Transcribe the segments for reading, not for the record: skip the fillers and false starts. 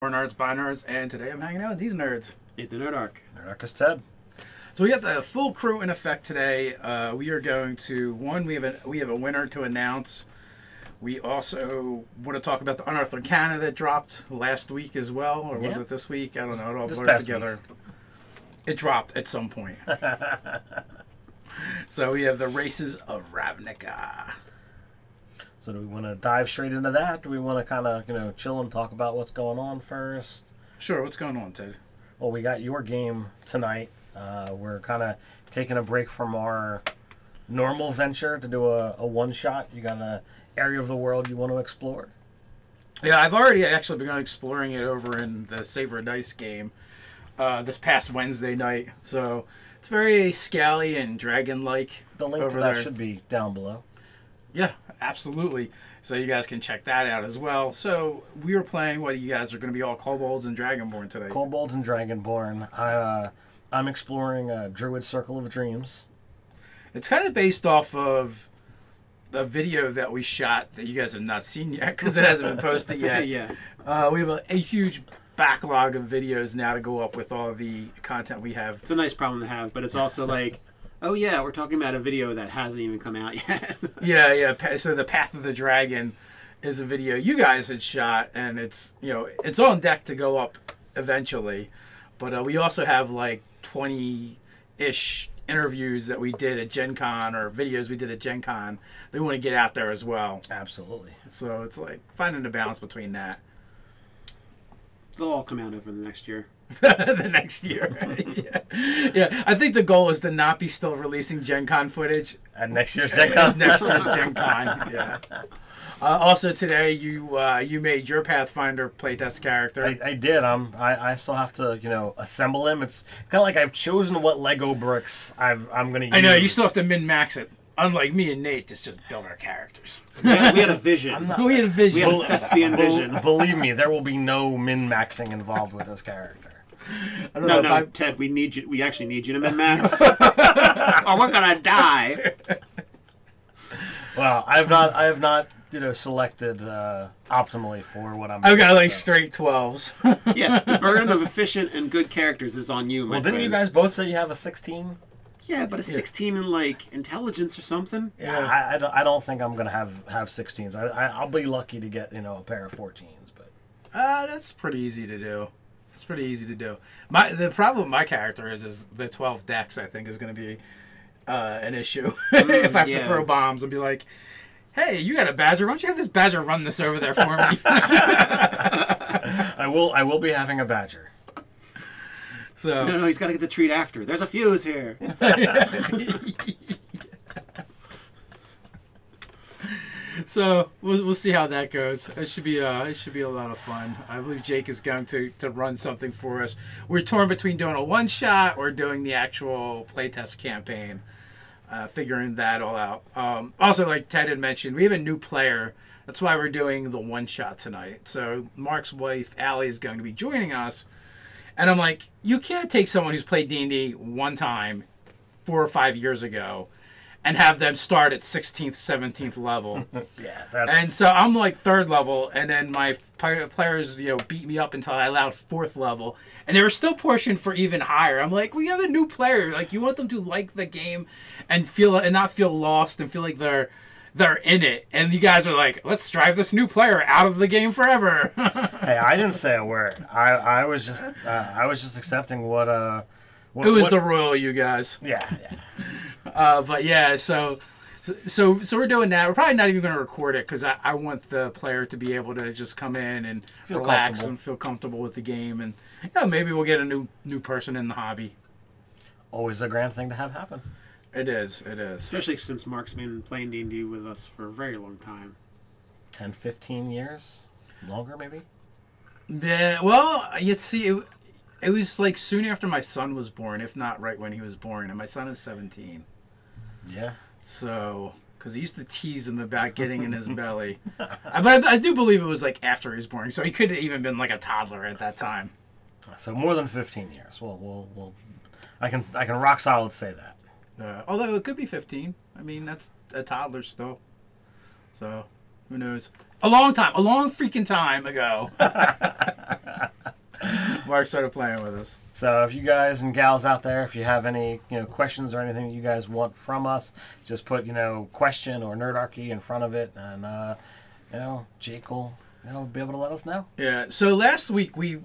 for nerds by nerds, and today I'm hanging out with these nerds. Eat the Nerdarch. Nerdarch is Ted. So we got the full crew in effect today. We are going to we have a winner to announce. We also want to talk about the Unearthed Arcana that dropped last week as well, or was it this week? I don't know. It all blurs together. It dropped at some point. So we have the Races of Ravnica. So do we want to dive straight into that? Do we want to kind of, chill and talk about what's going on first? Sure. What's going on, Ted? Well, we got your game tonight. We're kind of taking a break from our normal venture to do a one-shot. You got an area of the world you want to explore? Yeah, I've already actually begun exploring it over in the Savor Dice game this past Wednesday night. So it's very scally and dragon-like. The link over to that there should be down below. Yeah, absolutely. So you guys can check that out as well. So we were playing what you guys are going to be all kobolds and dragonborn today. Kobolds and dragonborn. I'm exploring Druid Circle of Dreams. It's kind of based off of a video that we shot that you guys have not seen yet because it hasn't been posted yet. Yeah. We have a huge backlog of videos now to go up with all the content we have. It's a nice problem to have, but it's also like, oh yeah, we're talking about a video that hasn't even come out yet. Yeah. So the Path of the Dragon is a video you guys had shot, and it's it's on deck to go up eventually. But we also have like 20-ish interviews that we did at Gen Con, or videos we did at Gen Con. We want to get out there as well. Absolutely. So it's like finding a balance between that. They'll all come out over the next year. The next year. Yeah. I think the goal is to not be still releasing Gen Con footage. At next year's Gen Con? Next year's Gen Con, yeah. Also today, you made your Pathfinder playtest character. I did. I still have to assemble him. It's kind of like I've chosen what Lego bricks I'm going to use. I know, you still have to min-max it. Unlike me and Nate, just build our characters. We had a vision. We had a vision. We had a thespian vision. Believe me, there will be no min-maxing involved with this character. No, Ted, we need you. We actually need you to min-max, or we're gonna die. Well, I have not selected optimally for what I'm. I've got like straight 12s. Yeah, the burden of efficient and good characters is on you, my Well, didn't friend. you guys both say you have a 16? Yeah, but a 16 in like intelligence or something. Yeah, I don't think I'm gonna have 16s. I'll be lucky to get a pair of 14s, but that's pretty easy to do. It's pretty easy to do. The problem with my character is the 12 dex, I think, is going to be an issue. If I have to throw bombs and be like, hey, you got a badger. Why don't you have this badger run this over there for me? I will be having a badger. So No, he's got to get the treat after. There's a fuse here. So we'll see how that goes. It should be a lot of fun. I believe Jake is going to run something for us. We're torn between doing a one shot or doing the actual playtest campaign. Figuring that all out. Also, like Ted had mentioned, we have a new player. That's why we're doing the one shot tonight. So Mark's wife Allie is going to be joining us, and I'm like, you can't take someone who's played D&D one time 4 or 5 years ago and have them start at 16th, 17th level. Yeah, that's... And so I'm like 3rd level, and then my players, beat me up until I allowed 4th level, and they were still pushing for even higher. I'm like, we have a new player. Like, you want them to like the game and not feel lost and feel like they're in it. And you guys are like, let's drive this new player out of the game forever. Hey, I didn't say a word. I was just accepting what the royal, you guys. Yeah. But yeah, so we're doing that. We're probably not even going to record it because I want the player to be able to just come in and relax and feel comfortable with the game, and maybe we'll get a new person in the hobby. Always a grand thing to have happen. It is. Especially since Mark's been playing D&D with us for a very long time. 10, 15 years? Longer, maybe? Yeah, well, you see, it was like soon after my son was born, if not right when he was born, and my son is 17. Yeah. So, because he used to tease him about getting in his belly. But I do believe it was like after he was born, so he could have even been like a toddler at that time. So more than 15 years. We'll I can rock solid say that. Although it could be 15. I mean, that's a toddler still. So, who knows? A long freaking time ago. Mark started playing with us. So if you guys and gals out there, if you have any questions or anything that you guys want from us, just put question or Nerdarchy in front of it, and Jake will be able to let us know. Yeah. So last week me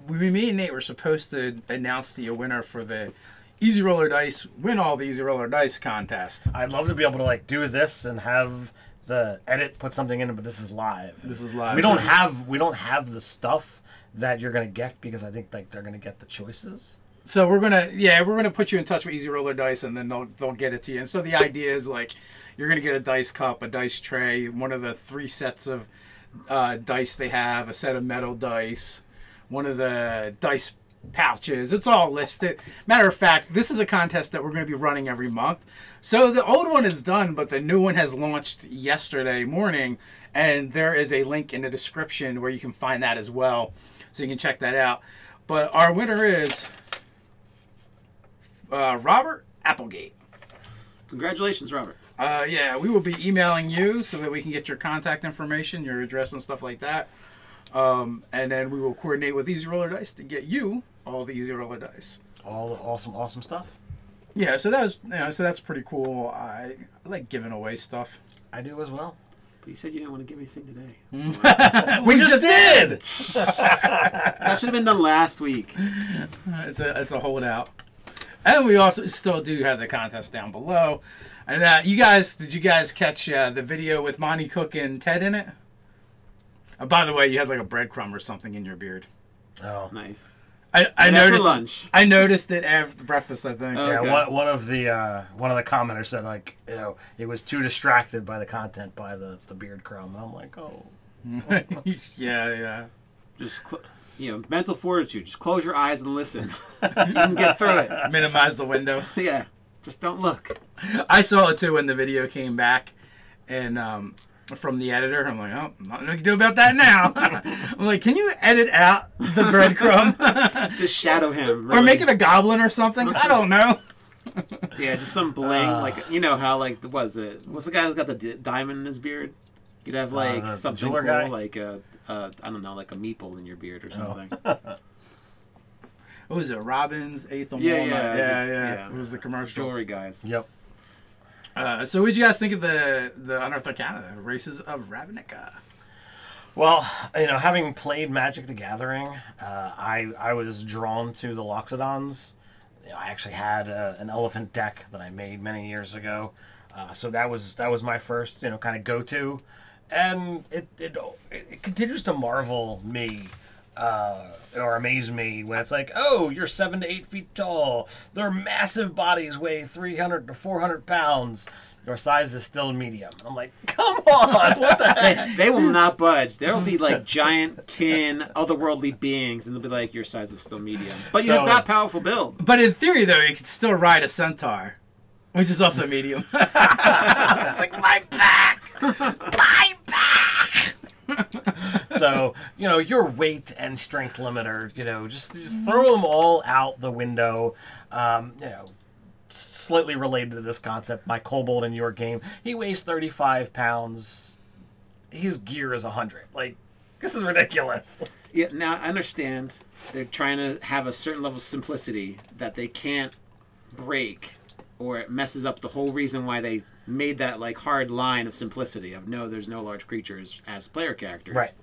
and Nate were supposed to announce the winner for the Easy Roller Dice Win All the Easy Roller Dice contest. I'd love to be able to do this and have the edit put something in it, but this is live. This is live. We don't have the stuff that you're gonna get, because I think they're gonna get the choices. So we're gonna put you in touch with Easy Roller Dice, and then they'll get it to you. And so the idea is you're gonna get a dice cup, a dice tray, one of the 3 sets of dice they have, a set of metal dice, one of the dice pouches. It's all listed. Matter of fact, this is a contest that we're going to be running every month. So the old one is done, but the new one has launched yesterday morning, and there is a link in the description where you can find that as well, so you can check that out. But our winner is Robert Applegate. Congratulations, Robert. Yeah, we will be emailing you so that we can get your contact information, your address, and stuff like that. And then we will coordinate with Easy Roller Dice to get you all the Easy Roller Dice. All the awesome stuff. Yeah, so that's pretty cool. I like giving away stuff. I do as well. But you said you didn't want to give anything today. We just did. That should have been done last week. It's a holdout. And we also still do have the contest down below. And did you guys catch the video with Monty Cook and Ted in it? By the way, you had like a breadcrumb or something in your beard. Oh, nice. I noticed. Lunch. I noticed it after breakfast, I think. Yeah, Okay. one of the commenters said it was too distracted by the content by the beard crumb. And I'm like, oh. Yeah. Just mental fortitude. Just close your eyes and listen. You can get through it. Minimize the window. Yeah. Just don't look. I saw it too when the video came back, and from the editor, I'm like, oh, nothing we can do about that now. I'm like, can you edit out the breadcrumb? Just shadow him. Really. Or make it a goblin or something? I don't know. Yeah, just some bling. How, what is it? What's the guy who's got the diamond in his beard? You'd have, something cool, guy? I don't know, like a meeple in your beard or something. What was it? Robin's Eighth and Yeah, Walnut? yeah. Yeah. It was the commercial. Jewelry guys. Yep. So what did you guys think of the Unearthed Arcana, the Races of Ravnica? Well, having played Magic the Gathering, I was drawn to the Loxodons. I actually had an elephant deck that I made many years ago, so that was my first kind of go-to, and it continues to marvel me. Or amaze me when it's like, oh, you're 7 to 8 feet tall. Their massive bodies weigh 300 to 400 pounds. Your size is still medium. I'm like, come on, what the heck? They will not budge. There will be giant kin, otherworldly beings, and they'll be like, your size is still medium. But you've got powerful build. But in theory, though, you could still ride a centaur, which is also medium. It's like, my back! My back! So, your weight and strength limiter, just throw them all out the window. Slightly related to this concept, my kobold in your game, he weighs 35 pounds. His gear is 100. This is ridiculous. Yeah, now I understand they're trying to have a certain level of simplicity that they can't break, or it messes up the whole reason why they made that hard line of simplicity of no, there's no large creatures as player characters. Right.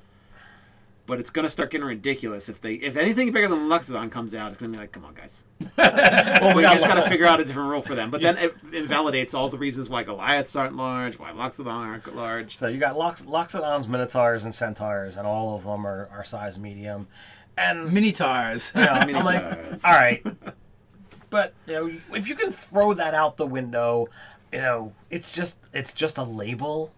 But it's gonna start getting ridiculous if anything bigger than Loxodon comes out. It's gonna be like, come on, guys. Well, we just gotta figure out a different rule for them. But then it invalidates all the reasons why Goliaths aren't large, why Loxodon aren't large. So you got Loxodons, Minotaurs, and Centaurs, and all of them are size medium. And Mini-tars. I'm like, all right. But if you can throw that out the window, it's just a label.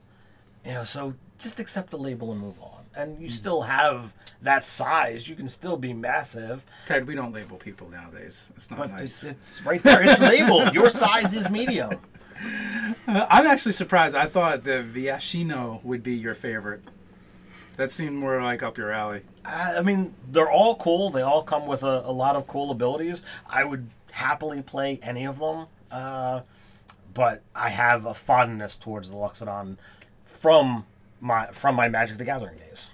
So just accept the label and move on. And you still have that size. You can still be massive. Ted, we don't label people nowadays. It's not nice. It's right there. It's labeled. Your size is medium. I'm actually surprised. I thought the Viashino would be your favorite. That seemed more up your alley. I mean, they're all cool. They all come with a lot of cool abilities. I would happily play any of them. But I have a fondness towards the Loxodon from my Magic the Gathering days.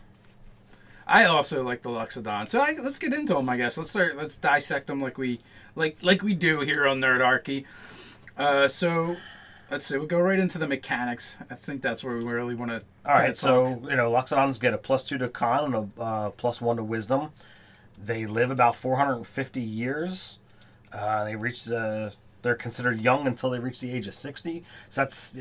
I also like the Loxodon. So let's get into them, I guess. Let's dissect them like we do here on Nerdarchy. So let's see. We'll go right into the mechanics. I think that's where we really want to. All right. So Loxodons get a +2 to Con and a +1 to Wisdom. They live about 450 years. They're considered young until they reach the age of 60. So that's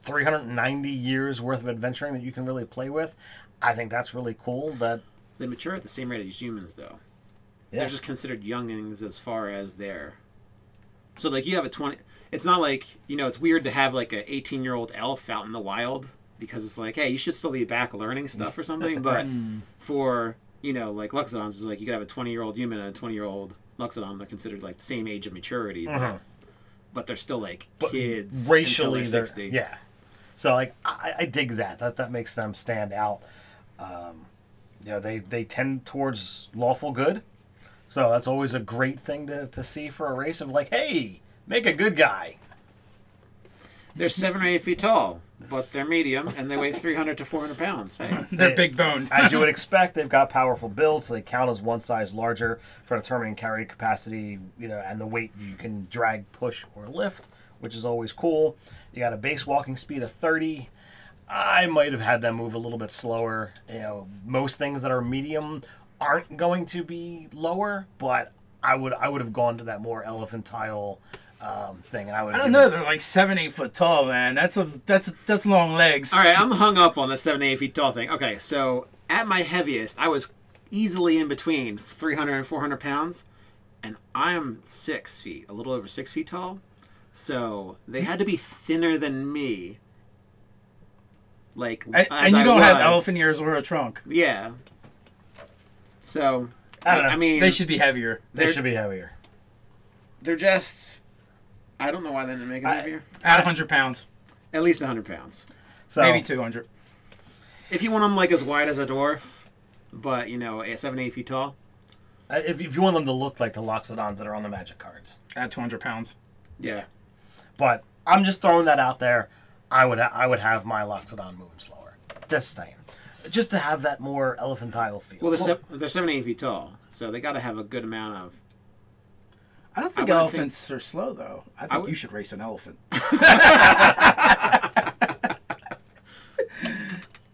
390 years worth of adventuring that you can really play with. I think that's really cool. That they mature at the same rate as humans, though. Yeah. They're just considered youngins as far as they're. So like you have a 20. It's not like it's weird to have like an 18-year-old elf out in the wild because it's like, hey, you should still be back learning stuff or something. But for like Loxodons, it's like you could have a 20-year-old human and a 20-year-old Loxodon. They're considered like the same age of maturity, but they're still like kids. Racially, they're 60. Yeah. So like I dig that. That makes them stand out. They tend towards lawful good, so that's always a great thing to see for a race of like, hey, make a good guy. They're 7 or 8 feet tall, but they're medium and they weigh 300 to 400 pounds. Hey. They're big boned. As you would expect, they've got powerful builds, so they count as one size larger for determining carry capacity, and the weight you can drag, push, or lift, which is always cool. You got a base walking speed of 30. I might have had them move a little bit slower. Most things that are medium aren't going to be lower, but I would have gone to that more elephantile thing. And I don't know. They're like 7-8 foot tall, man. That's long legs. All right, I'm hung up on the 7-8 feet tall thing. Okay, so at my heaviest, I was easily in between 300 and 400 pounds, and I'm 6 feet, a little over 6 feet tall. So they had to be thinner than me. Like, and you don't have elephant ears or a trunk. Yeah. So, I don't know. I mean, they should be heavier. They should be heavier. They're just. I don't know why they didn't make them heavier. At 100 pounds. At least 100 pounds. So, maybe 200. If you want them like as wide as a dwarf, but 7-8 feet tall. If you want them to look like the Loxodons that are on the Magic cards. At 200 pounds. Yeah. But I'm just throwing that out there. I would have my Loxodon moving slower. Just saying. Just to have that more elephantile feel. Well, they're 7-8 feet tall, so they got to have a good amount of. I don't think elephants are slow, though. I think you should race an elephant.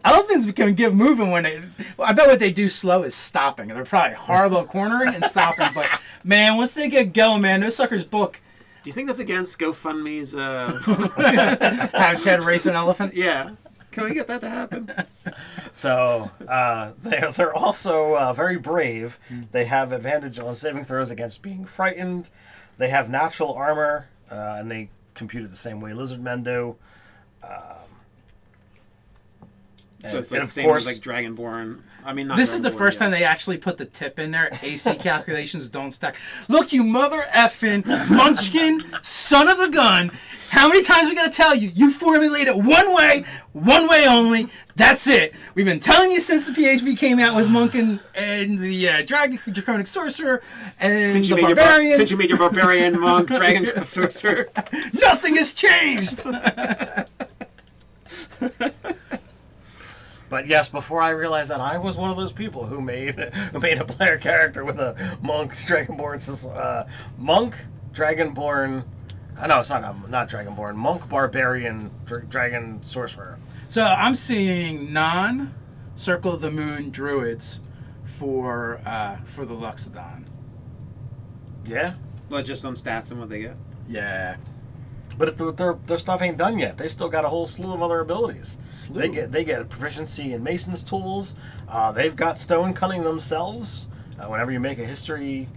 Elephants can get moving when they. Well, I bet what they do slow is stopping. They're probably horrible at cornering and stopping. But man, once they get going, man, those suckers book. Do you think that's against GoFundMe's? Have Ted race an elephant? Yeah. Can we get that to happen? So they're also very brave. They have advantage on saving throws against being frightened. They have natural armor, and they compute it the same way lizard men do. So it's like the same as like Dragonborn. I mean, not this is the first time they actually put the tip in there. AC calculations don't stack. Look, you mother effing munchkin, son of a gun. How many times we got to tell you? You formulate it one way only. That's it. We've been telling you since the PHB came out with Monk and the Draconic Sorcerer and since the Barbarian. Since you made your Barbarian, Monk, Dragon Sorcerer. Nothing has changed. But yes, before I realized that, I was one of those people who made a player character with a Monk, Dragonborn, Dragonborn. No, it's not Dragonborn. Monk, Barbarian, Dragon Sorcerer. So I'm seeing non-Circle of the Moon druids for the Loxodon. Yeah. Well, just on stats and what they get. Yeah. But their stuff ain't done yet. They still got a whole slew of other abilities. They get a proficiency in Mason's tools. They've got stone cutting themselves. Whenever you make a history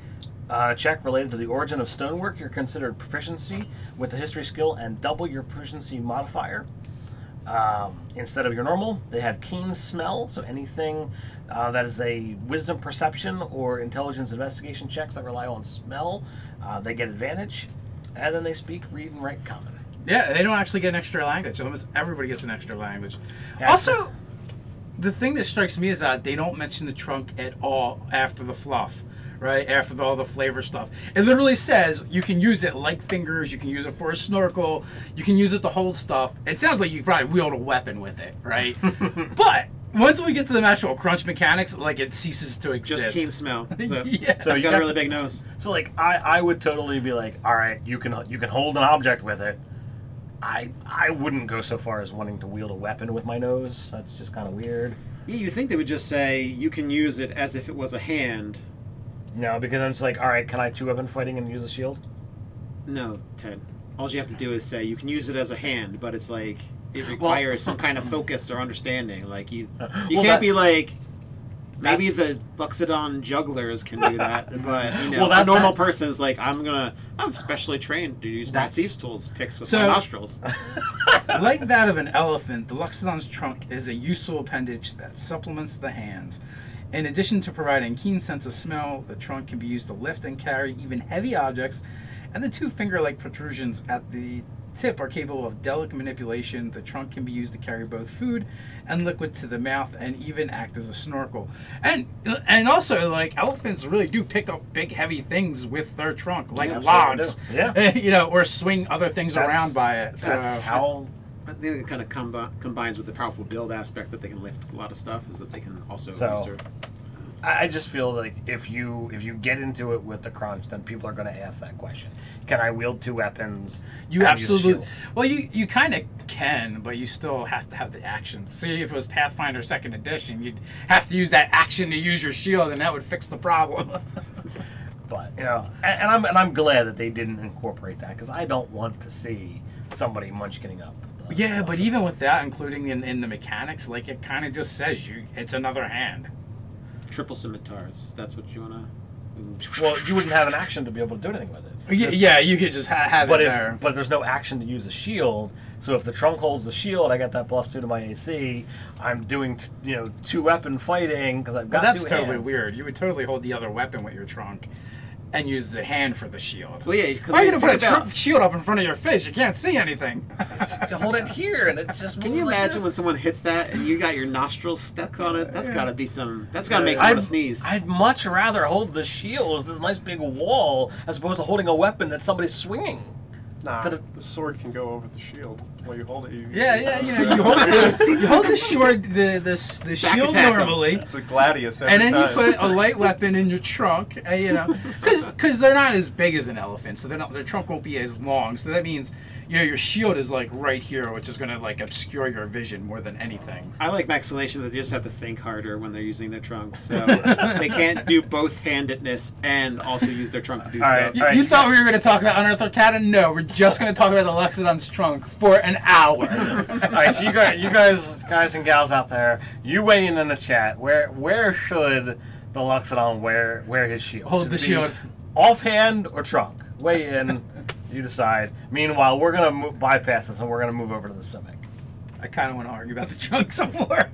check related to the origin of stonework, you're considered proficiency with the history skill and double your proficiency modifier. Instead of your normal, they have keen smell, so anything that is a wisdom perception or intelligence investigation checks that rely on smell, they get advantage. And then they speak, read, and write common. Yeah, they don't actually get an extra language. Almost everybody gets an extra language. Yeah, also, the thing that strikes me is that they don't mention the trunk at all after the fluff. Right, after all the flavor stuff. It literally says you can use it like fingers, you can use it for a snorkel, you can use it to hold stuff. It sounds like you probably wield a weapon with it, right? But once we get to the actual crunch mechanics, like it ceases to exist. Just keen smell. So, Yeah. So I've got a really big nose. So like I would totally be like, all right, you can hold an object with it. I wouldn't go so far as wanting to wield a weapon with my nose. That's just kind of weird. Yeah, you think they would just say you can use it as if it was a hand. No, because then it's like, all right, can I 2-weapon fighting and use a shield? No, Ted. All you have to do is say you can use it as a hand, but it's like it requires some kind of focus or understanding. Like you can't be like. Maybe the Loxodon jugglers can do that, but you know, a normal person is like, I'm specially trained to use my thieves' tools picks with my nostrils. Like that of an elephant, the Loxodon's trunk is a useful appendage that supplements the hands. In addition to providing keen sense of smell, the trunk can be used to lift and carry even heavy objects, and the 2 finger-like protrusions at the tip are capable of delicate manipulation. The trunk can be used to carry both food and liquid to the mouth, and even act as a snorkel. And also, like, elephants really do pick up big, heavy things with their trunk, like logs, you know, or swing other things around by it. That's how. I think it kind of combines with the powerful build aspect that they can lift a lot of stuff. Is that they can also use their. I just feel like if you get into it with the crunch, then people are going to ask that question. Can I wield 2 weapons? You absolutely. Well, you kind of can, but you still have to have the actions. See, if it was Pathfinder 2nd Edition, you'd have to use that action to use your shield, and that would fix the problem. But you know, and I'm glad that they didn't incorporate that, because I don't want to see somebody munchkining up. Yeah, but even with that, including in the mechanics, like it kind of just says it's another hand. Triple scimitars. That's what you want to. Well, you wouldn't have an action to be able to do anything with it. Yeah, you could just have it there. But there's no action to use a shield. So if the trunk holds the shield, I get that +2 to my AC. I'm doing 2-weapon fighting because I've got. Well, that's 2 totally hands. Weird. You would totally hold the other weapon with your trunk, and use the hand for the shield. Well, yeah, because why are you gonna put a shield up in front of your face? You can't see anything. You hold it here, and it just. Can you imagine when someone hits that and you got your nostrils stuck on it? That's gotta be some. That's gotta make you want to sneeze. I'd much rather hold the shield as this nice big wall as opposed to holding a weapon that somebody's swinging. Nah, the sword can go over the shield while you hold it. You hold the sword, the shield normally. It's a gladius every and then time. you put a light weapon in your trunk, because they're not as big as an elephant, so their trunk won't be as long. So that means your shield is like right here, which is going to like obscure your vision more than anything. I like my explanation that they just have to think harder when they're using their trunk, so they can't do both handedness and also use their trunk to do stuff. You thought we were going to talk about Unearthed Arcana? No, we're just going to talk about the Loxodon's trunk for an hour. All right, so you guys and gals out there, you weigh in the chat. Where should the Loxodon wear his shield? Hold the shield. Offhand or trunk? Weigh in. You decide. Meanwhile, we're going to bypass this and we're going to move over to the Simic. I kind of want to argue about the trunk some more.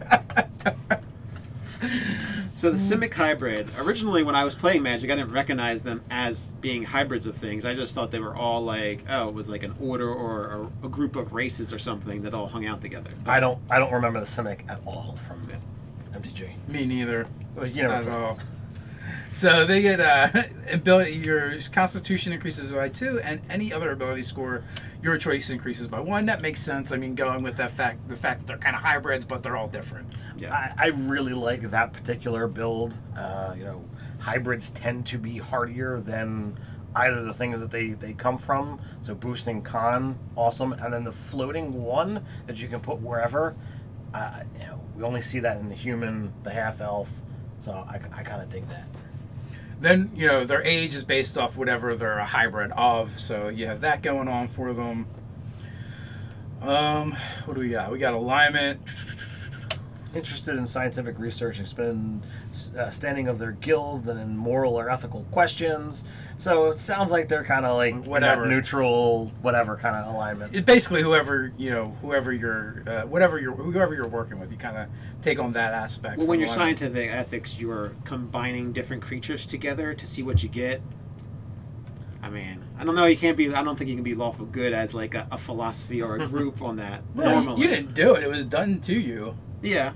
So the Simic Hybrid, originally when I was playing Magic, I didn't recognize them as being hybrids of things. I just thought they were all like, it was like an order or a group of races or something that all hung out together. I don't remember the Simic at all from MTG. Me neither. Well, Not at all. So they get ability. Your Constitution increases by 2, and any other ability score your choice increases by 1. That makes sense. I mean, going with the fact that they're kind of hybrids, but they're all different. Yeah, I really like that particular build. Hybrids tend to be hardier than either the things that they come from. So boosting con, awesome, and then the floating 1 that you can put wherever. We only see that in the human, the half elf. So I kind of dig that. Then, their age is based off whatever they're a hybrid of, so you have that going on for them. What do we got? We got alignment. Interested in scientific research and standing of their guild and in moral or ethical questions. So it sounds like they're kind of like whatever neutral, whatever kind of alignment. It basically whoever you're working with, you kind of take on that aspect. Well, when you're scientific ethics, you're combining different creatures together to see what you get. I mean, I don't know. I don't think you can be lawful good as like a philosophy or a group on that. Well, normally, you didn't do it. It was done to you. Yeah.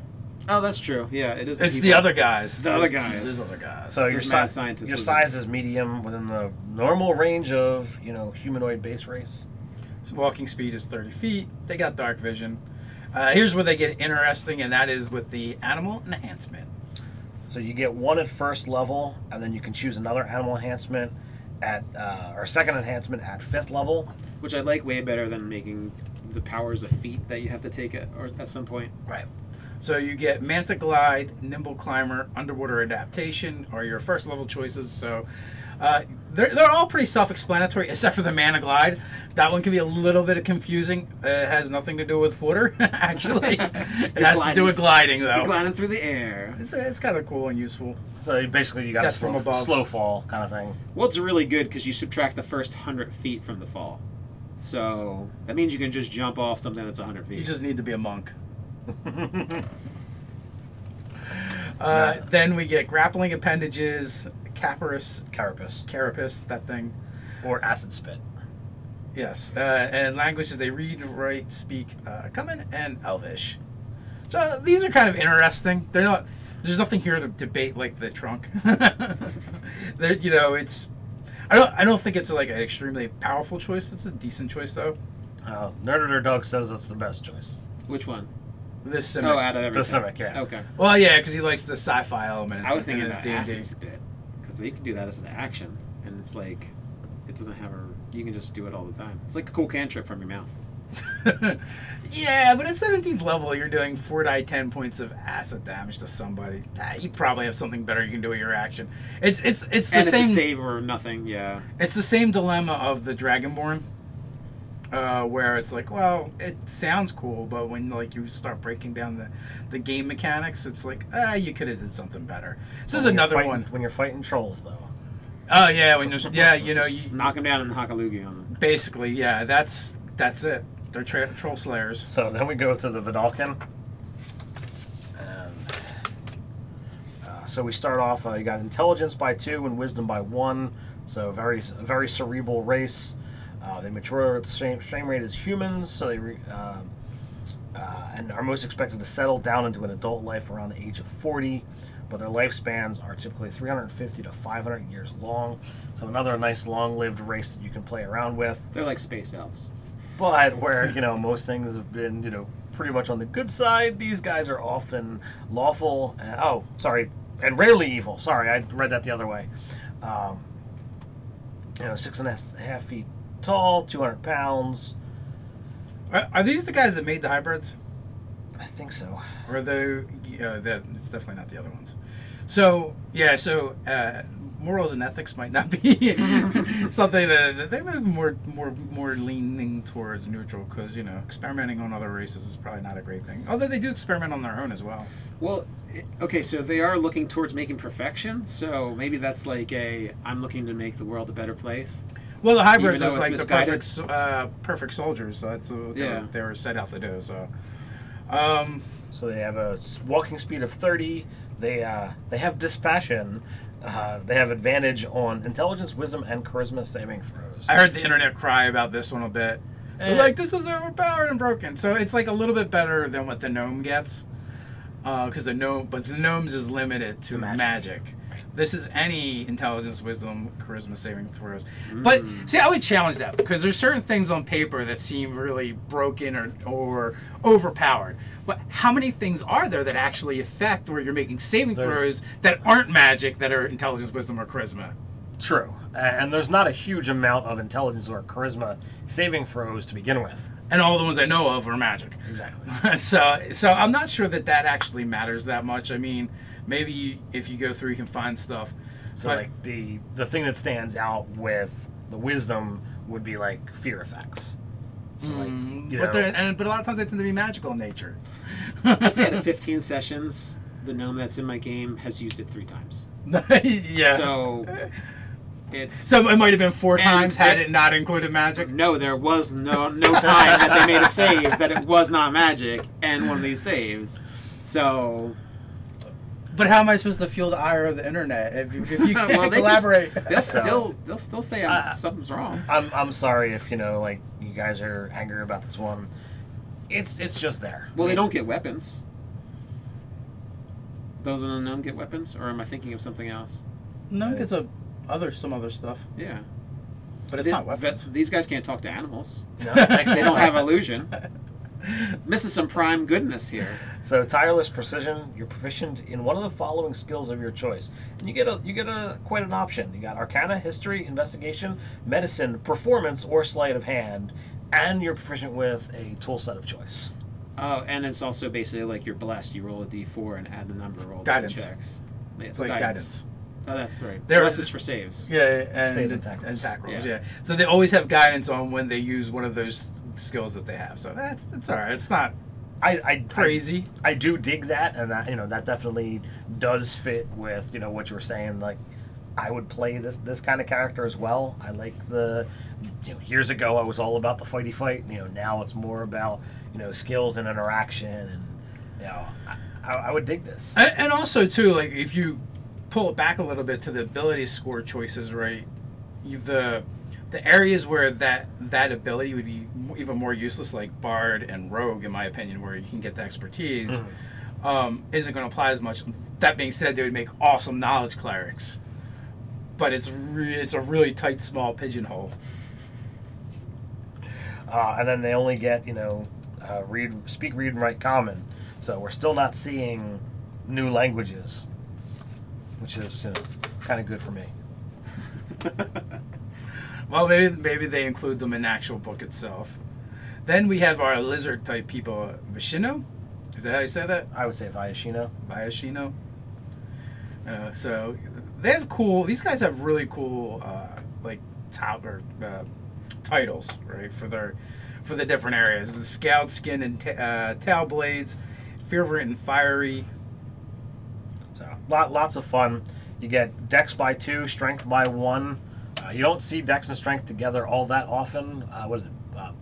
Oh, that's true. Yeah, it is. It's the other guys. The other guys. There's other guys. So your mad scientist. Your size is medium within the normal range of humanoid base race. So walking speed is 30 feet. They got dark vision. Here's where they get interesting, and that is with the animal enhancement. So you get one at first level, and then you can choose another animal enhancement at or second enhancement at 5th level. Which I like way better than making the powers a feat that you have to take at some point. Right. So you get Manta Glide, Nimble Climber, Underwater Adaptation, or your first level choices. So they're all pretty self-explanatory, except for the Mana Glide. That one can be a little bit confusing. It has nothing to do with water, actually. It has to do with gliding, though. You're gliding through the air. It's kind of cool and useful. So basically you got Death from a above. slow fall kind of thing. Well, it's really good because you subtract the first 100 feet from the fall. So that means you can just jump off something that's 100 feet. You just need to be a monk. Then we get Grappling Appendages, Carapace, that thing. Or Acid Spit. Yes, and languages they read, write, speak Common and Elvish. So these are kind of interesting. They're not. There's nothing here to debate like the trunk. It's. I don't think it's like an extremely powerful choice. It's a decent choice though. Nerdarchy Doug says that's the best choice. Which one? This Simic. Oh, out of everything. The Simic, yeah. Okay. Well, yeah, because he likes the sci-fi elements. I was thinking in about his Acid D&D. Spit because you can do that as an action, and it's like it doesn't have a. You can just do it all the time. It's like a cool cantrip from your mouth. Yeah, but at 17th level, you're doing 4d10 points of acid damage to somebody. You probably have something better you can do with your action. It's the And same. it's a save or nothing. Yeah. It's the same dilemma of the Dragonborn, where it's like, well, it sounds cool, but when like you start breaking down the game mechanics, it's like, you could have did something better. This is another one. When you're fighting trolls, though. Oh yeah, when there's Just knock them down and Hakalugi on them. basically that's it. They're troll slayers. So then we go to the Vedalken. So we start off, you got intelligence by 2 and wisdom by 1. So a very cerebral race. They mature at the same rate as humans, so they and are most expected to settle down into an adult life around the age of 40. But their lifespans are typically 350 to 500 years long. So another nice long-lived race that you can play around with. They're like space elves. But where, most things have been, pretty much on the good side, these guys are often lawful, and rarely evil. Sorry, I read that the other way. 6.5 feet tall, 200 pounds. Are these the guys that made the hybrids? I think so. Or are they? It's definitely not the other ones. So yeah, morals and ethics might not be something that they might be more leaning towards neutral, because experimenting on other races is probably not a great thing. Although they do experiment on their own as well. Well, okay, so they are looking towards making perfection. So maybe that's like I'm looking to make the world a better place. Well, the hybrids Even though are it's like the misguided. perfect soldiers. So that's what they were set out to do. So. So they have a walking speed of 30. They have dispassion. They have advantage on intelligence, wisdom, and charisma saving throws. I heard the internet cry about this one a bit. They're like, this is overpowered and broken. So it's like a little bit better than what the gnome gets, because the gnomes is limited to magic. This is any intelligence, wisdom, charisma saving throws. But see, I would challenge that, because there's certain things on paper that seem really broken or overpowered. But how many things are there that actually affect where you're making saving throws that aren't magic, that are intelligence, wisdom, or charisma? True. And there's not a huge amount of intelligence or charisma saving throws to begin with. And all the ones I know of are magic. Exactly. So I'm not sure that actually matters that much. I mean, maybe if you go through, you can find stuff. So like the thing that stands out with the wisdom would be like fear effects. So but a lot of times they tend to be magical in nature. I'd say out of 15 sessions, the gnome that's in my game has used it 3 times. Yeah. So it might have been 4 times had it not included magic. No, there was no time that they made a save that it was not magic, and one of these saves. So. But how am I supposed to fuel the ire of the internet if you can't collaborate? They'll still say something's wrong. I'm sorry if you guys are angry about this one. It's just there. Well, they don't get weapons. Those in the gnome get weapons, or am I thinking of something else? No, it's some other stuff. Yeah, but it's not weapons. These guys can't talk to animals. No, They don't have illusion. Missing some prime goodness here. So tireless precision, you're proficient in one of the following skills of your choice, and you get a quite an option. You got Arcana, History, Investigation, Medicine, Performance, or Sleight of Hand, and you're proficient with a tool set of choice. Oh, and it's also basically like you're blessed. You roll a d4 and add the number, roll Guidance. the checks. Yeah, It's like guidance. Oh, that's right. There Bless is- is for saves. Yeah, and Saves and attack rolls. attack rolls. Yeah. Yeah. So they always have guidance on when they use one of those skills that they have. So it's all right. It's not I crazy. I do dig that, and that that definitely does fit with what you were saying. Like, I would play this kind of character as well. I like the years ago I was all about the fighty fight. Now it's more about skills and interaction, and I would dig this. And also too, like if you pull it back a little bit to the ability score choices, right? The areas where that ability would be even more useless, like Bard and Rogue, in my opinion, where you can get the expertise, isn't going to apply as much. That being said, they would make awesome knowledge clerics, but it's a really tight, small pigeonhole. And then they only get speak, read, and write common. So we're still not seeing new languages, which is kind of good for me. Well, maybe they include them in the actual book itself. Then we have our lizard type people, Viashino. Is that how you say that? I would say Viashino. Viashino. So they have cool. These guys have really cool titles, right, for the different areas. The Scout, Skin, and Tail Blades, Fervent and Fiery. So lots of fun. You get Dex by 2, Strength by 1. You don't see Dex and Strength together all that often. What is it?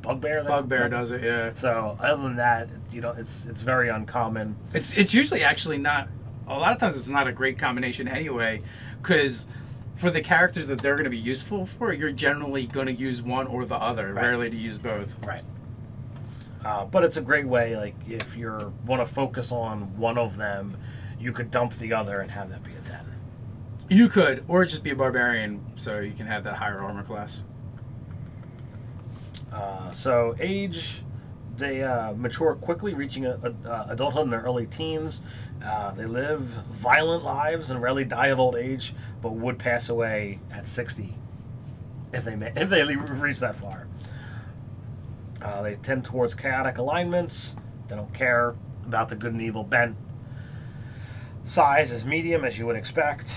Bugbear? Bugbear does it, yeah. So other than that, it's very uncommon. It's usually actually not. A lot of times it's not a great combination anyway, because for the characters that they're going to be useful for, you're generally going to use one or the other, Right. rarely to use both. Right. But it's a great way, like, if you want to focus on one of them, you could dump the other and have that be a 10. You could, or just be a barbarian, so you can have that higher armor class. So age, they mature quickly, reaching adulthood in their early teens. They live violent lives and rarely die of old age, but would pass away at 60 if they reach that far. They tend towards chaotic alignments. They don't care about the good and evil bent. Size is medium, as you would expect.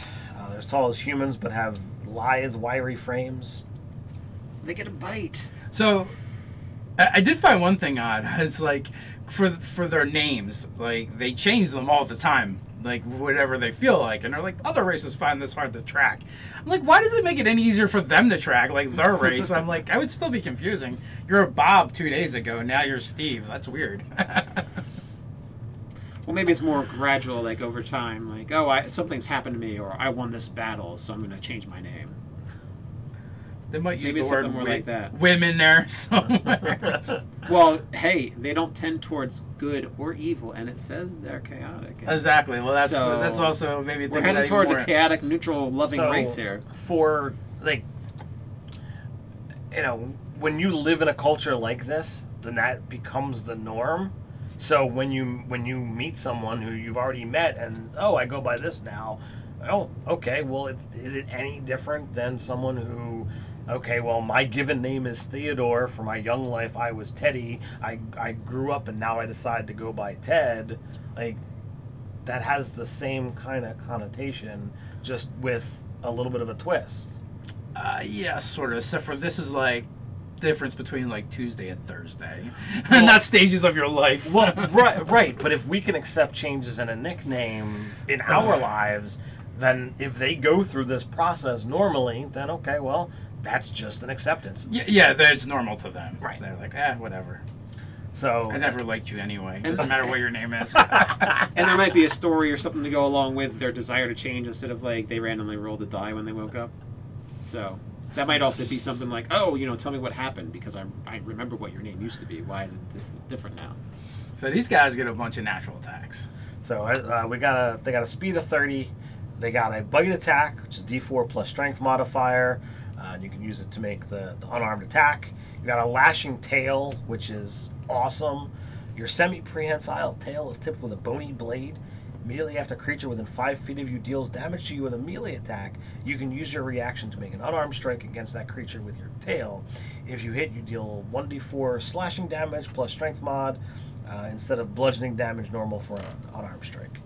They're as tall as humans, but have lithe, wiry frames. They get a bite. So, I did find one thing odd. It's like, for their names, like, they change them all the time. Like, whatever they feel like. And they're like, other races find this hard to track. I'm like, why does it make it any easier for them to track, like, their race? I'm like, I would still be confusing. You're a Bob 2 days ago, now you're Steve. That's weird. Well, maybe it's more gradual, like over time. Like, oh, something's happened to me, or I won this battle, so I'm going to change my name. They might use Maybe the it's word something more like that. women there somewhere. Well, hey, they don't tend towards good or evil, and it says they're chaotic. Exactly. Well, that's So, also maybe We're heading towards a chaotic, neutral, loving race here. For, like, when you live in a culture like this, then that becomes the norm. So when you meet someone who you've already met and, oh, I go by this now, oh, okay, well, is it any different than someone who, okay, well, my given name is Theodore. For my young life, I was Teddy. I grew up and now I decide to go by Ted. Like, that has the same kind of connotation, just with a little bit of a twist. Yeah, sort of. Except for this is like difference between like Tuesday and Thursday, not stages of your life. Well, right. But if we can accept changes in a nickname in our lives, then if they go through this process normally, then okay, well, that's just an acceptance. Yeah, that's normal to them. Right. They're like, whatever. So I never liked you anyway. Doesn't matter what your name is. And there might be a story or something to go along with their desire to change instead of like they randomly rolled a die when they woke up. So that might also be something like, oh, tell me what happened because I remember what your name used to be. Why is it this different now? So these guys get a bunch of natural attacks. So they got a speed of 30. They got a bite attack, which is D4 plus strength modifier. And you can use it to make the unarmed attack. You got a lashing tail, which is awesome. Your semi-prehensile tail is tipped with a bony blade. Immediately after a creature within 5 feet of you deals damage to you with a melee attack, you can use your reaction to make an unarmed strike against that creature with your tail. If you hit, you deal 1d4 slashing damage plus strength mod instead of bludgeoning damage normal for an unarmed strike.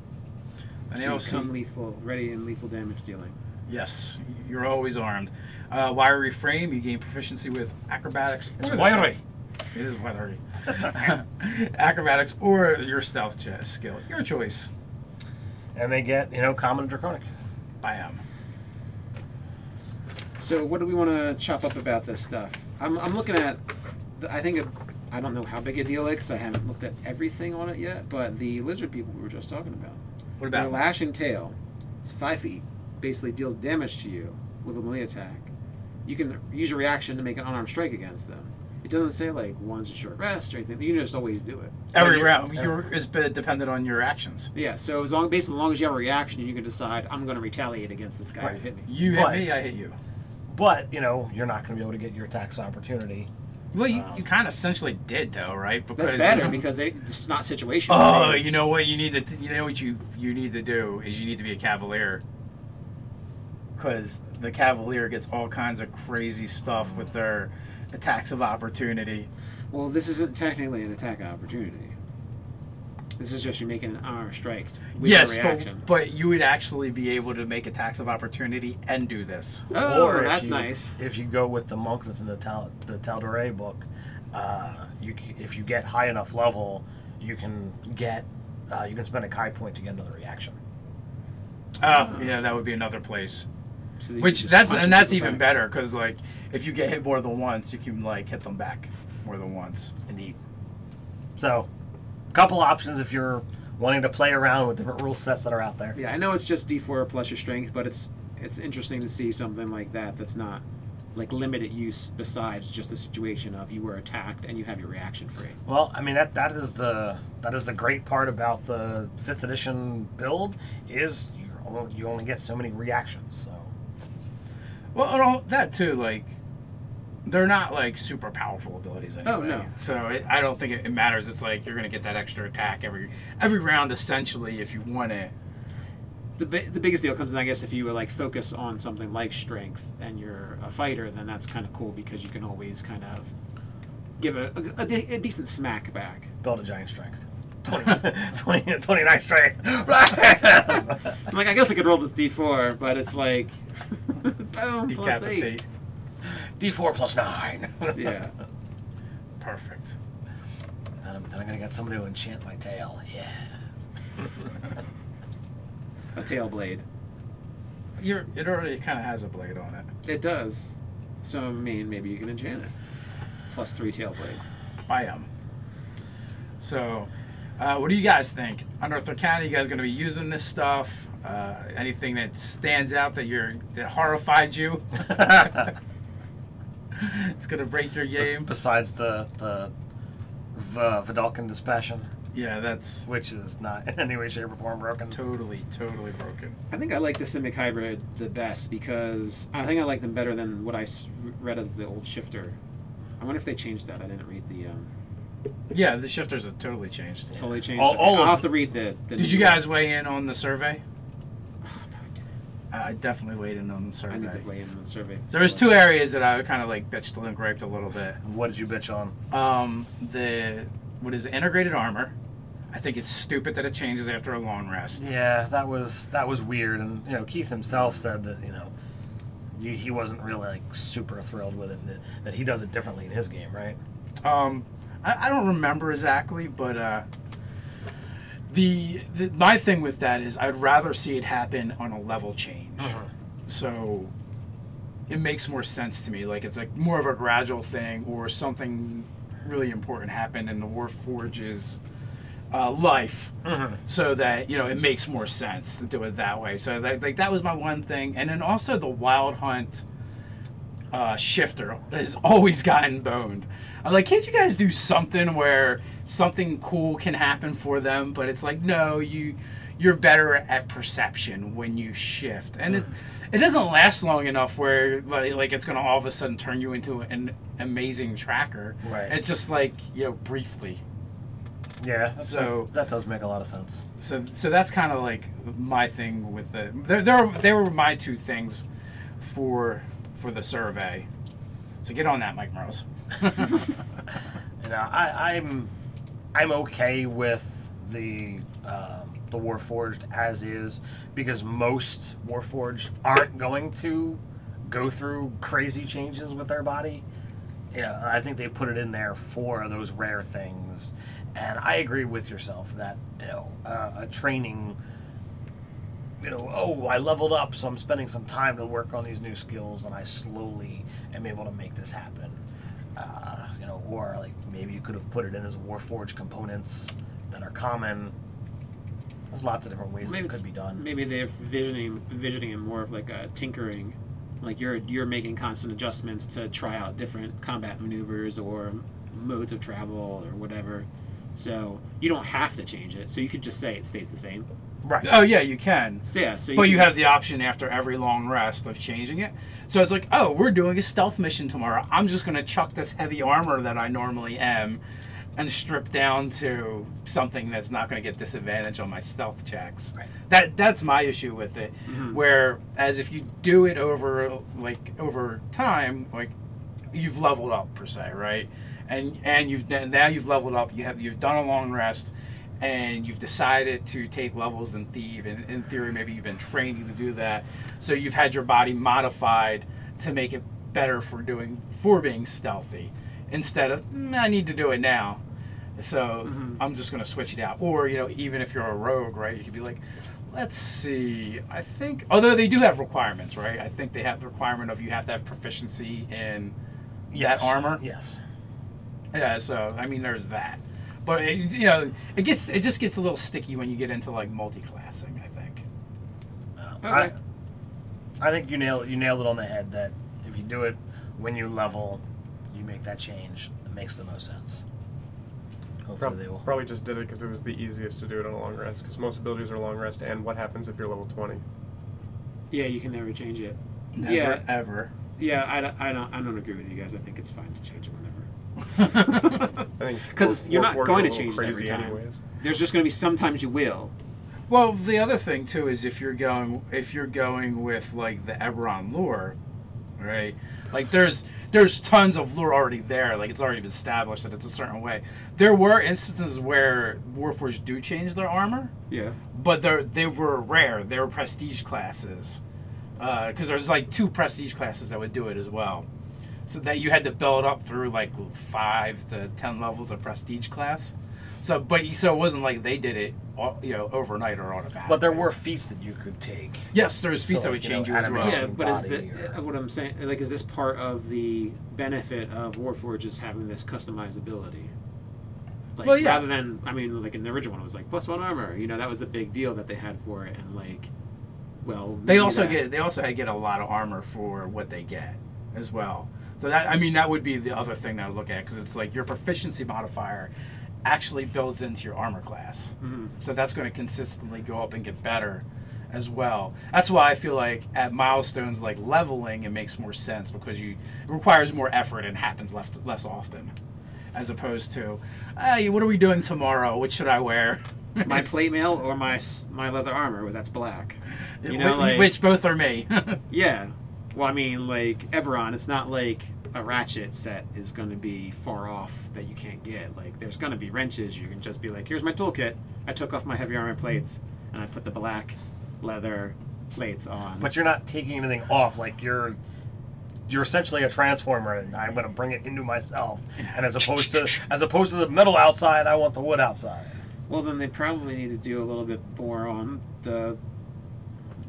And So they you also, come lethal, ready and lethal damage dealing. yes, you're always armed. Wiry frame, you gain proficiency with acrobatics. It's or the wiry. stealth- It is wiry. Acrobatics or your stealth skill. Your choice. And they get, common and draconic. Bam. So what do we want to chop up about this stuff? I'm looking at, I don't know how big a deal it is because I haven't looked at everything on it yet, but the lizard people we were just talking about. What Their about lashing tail, it's 5 feet, basically deals damage to you with a melee attack. You can use your reaction to make an unarmed strike against them. It doesn't say like one's a short rest or anything. You can just always do it. every round? It's dependent on your actions. Yeah, so as long as you have a reaction, you can decide I'm going to retaliate against this guy who Right. hit me. You hit But- me, I hit you. But, you're not going to be able to get your attacks of opportunity. Well, you kind of essentially did though, right? Because That's better because it's not situational. Oh, you know what you need to you need to do is you need to be a cavalier. Because the cavalier gets all kinds of crazy stuff with their attacks of opportunity. Well, this isn't technically an attack opportunity. This is just you making an unarmed strike with Yes, your reaction. but you would actually be able to make attacks of opportunity and do this. Oh, Or if that's you- nice. If you go with the monk that's in the Tal'Dorei book, if you get high enough level, you can spend a Kai point to get another reaction. Oh, yeah, that would be another place. So you Which just that's punch and that's people even back. better because like if you get hit more than once, you can like hit them back more than once. Indeed. So, a couple options if you're wanting to play around with different rule sets that are out there. Yeah, I know it's just D4 plus your strength, but it's interesting to see something like that that's not like limited use besides just the situation of you were attacked and you have your reaction free. Well, I mean that is the great part about the 5th edition build is you only get so many reactions. So. Well, and all that too, like they're not like super powerful abilities anyway. Oh, no. So I don't think it matters. It's like you're gonna get that extra attack every round essentially if you want it. The biggest deal comes in, I guess, if you like focus on something like strength and you're a fighter, then that's kind of cool because you can always kind of give a decent smack back. Build a giant strength. 29 strength. I'm like, I guess I could roll this D4, but it's like, boom, plus 8. Decapitate. D4 plus 9. Yeah. Perfect. Then I'm gonna get somebody to enchant my tail. Yes. A tail blade. It already kind of has a blade on it. It does. So, I mean, maybe you can enchant it. Plus 3 tail blade. Bam. So, what do you guys think? Unearthed Arcana, you guys going to be using this stuff? Anything that stands out that horrified you? It's going to break your game. Besides the Vedalken dispassion, Yeah, that's which is not in any way, shape, or form broken. totally broken. I think I like the Simic Hybrid the best because I think I like them better than what I read as the old Shifter. I wonder if they changed that. I didn't read the... Yeah, the shifters have totally changed. Totally changed. All I'll of- have to read the Did you guys weigh in on the survey? I definitely weighed in on the I need survey. to weigh in on the survey. There was 2 areas that I kind of like bitched and griped a little bit. What did you bitch on? The integrated armor. I think it's stupid that it changes after a long rest. Yeah, that was weird, and Keith himself said that he wasn't really like super thrilled with it, and that he does it differently in his game, right? I don't remember exactly, but my thing with that is I'd rather see it happen on a level change. So it makes more sense to me. Like it's like more of a gradual thing, or something really important happened in the Warforge's life, so that it makes more sense to do it that way. So that was my one thing, and then also the Wild Hunt shifter has always gotten boned. I'm like, can't you guys do something where something cool can happen for them? But it's like, no, you're better at perception when you shift, and it doesn't last long enough where like it's gonna all of a sudden turn you into an amazing tracker. Right. It's just like briefly. Yeah, So that does make a lot of sense. So that's kind of like my thing with the. They were my two things for the survey. So get on that, Mike Morris. You know, I'm okay with the Warforged as is, because most Warforged aren't going to go through crazy changes with their body. Yeah, I think they put it in there for those rare things, and I agree with yourself that, you know, a training, you know, oh, I leveled up, so I'm spending some time to work on these new skills, and I slowly am able to make this happen. You know, or like maybe you could have put it in as Warforged components that are common. There's lots of different ways it could be done. Maybe they're envisioning it more of like a tinkering, like you're making constant adjustments to try out different combat maneuvers or modes of travel or whatever. So you don't have to change it. So you could just say it stays the same. Right. Oh yeah, you can. So yeah. So but you have the option after every long rest of changing it. So it's like, oh, we're doing a stealth mission tomorrow. I'm just going to chuck this heavy armor that I normally am and strip down to something that's not going to get disadvantage on my stealth checks. Right. That's my issue with it. Whereas if you do it over time, like you've leveled up per se, right? And now you've leveled up. You've done a long rest, and you've decided to take levels in Thief. And in theory, maybe you've been training to do that. So you've had your body modified to make it better for being stealthy, instead of I need to do it now. So I'm just going to switch it out. Or, you know, even if you're a rogue, right, you could be like, let's see, I think, although they do have requirements, right? I think they have the requirement of you have to have proficiency in that armor. Yes. Yeah, so, I mean, there's that. But, you know, it just gets a little sticky when you get into, like, multi-classing, I think. Okay. I think you nailed it on the head, that if you do it when you level, you make that change. It makes the most sense. Hopefully they will. Probably just did it because it was the easiest to do it on a long rest, because most abilities are long rest, and what happens if you're level 20? Yeah, you can never change it. Never, ever. Yeah, I don't agree with you guys. I think it's fine to change it whenever. Because you're not going to change it every time. Anyways. There's just going to be sometimes you will. Well, the other thing too is if you're going with like the Eberron lore, right? Like there's tons of lore already there. Like it's already been established that it's a certain way. There were instances where Warforged do change their armor. Yeah. But they were rare. They were prestige classes. Because there's like 2 prestige classes that would do it as well. So that you had to build up through like 5 to 10 levels of prestige class. So it wasn't like they did it, you know, overnight or automatic. But there were feats that you could take. Yes, there's feats that would change you as well. Yeah, but what I'm saying, like, is this part of the benefit of Warforged is having this customized ability? Like, well, yeah. Rather than, I mean, like in the original one, it was like +1 armor. You know, that was the big deal that they had for it, and like, well, they also get a lot of armor for what they get as well. So that would be the other thing that I would look at, because it's like your proficiency modifier actually builds into your armor class. So that's going to consistently go up and get better as well. That's why I feel like at milestones like leveling, it makes more sense, because it requires more effort and happens less often, as opposed to, what are we doing tomorrow? What should I wear? My plate mail or my leather armor, that's black. You know, which both are me. Yeah. Well, I mean, like Eberron, it's not like a ratchet set is going to be far off that you can't get. Like, there's going to be wrenches. You can just be like, here's my toolkit. I took off my heavy armor plates and I put the black leather plates on. But you're not taking anything off. Like, you're essentially a transformer, and I'm going to bring it into myself. And as opposed to the metal outside, I want the wood outside. Well, then they probably need to do a little bit more on the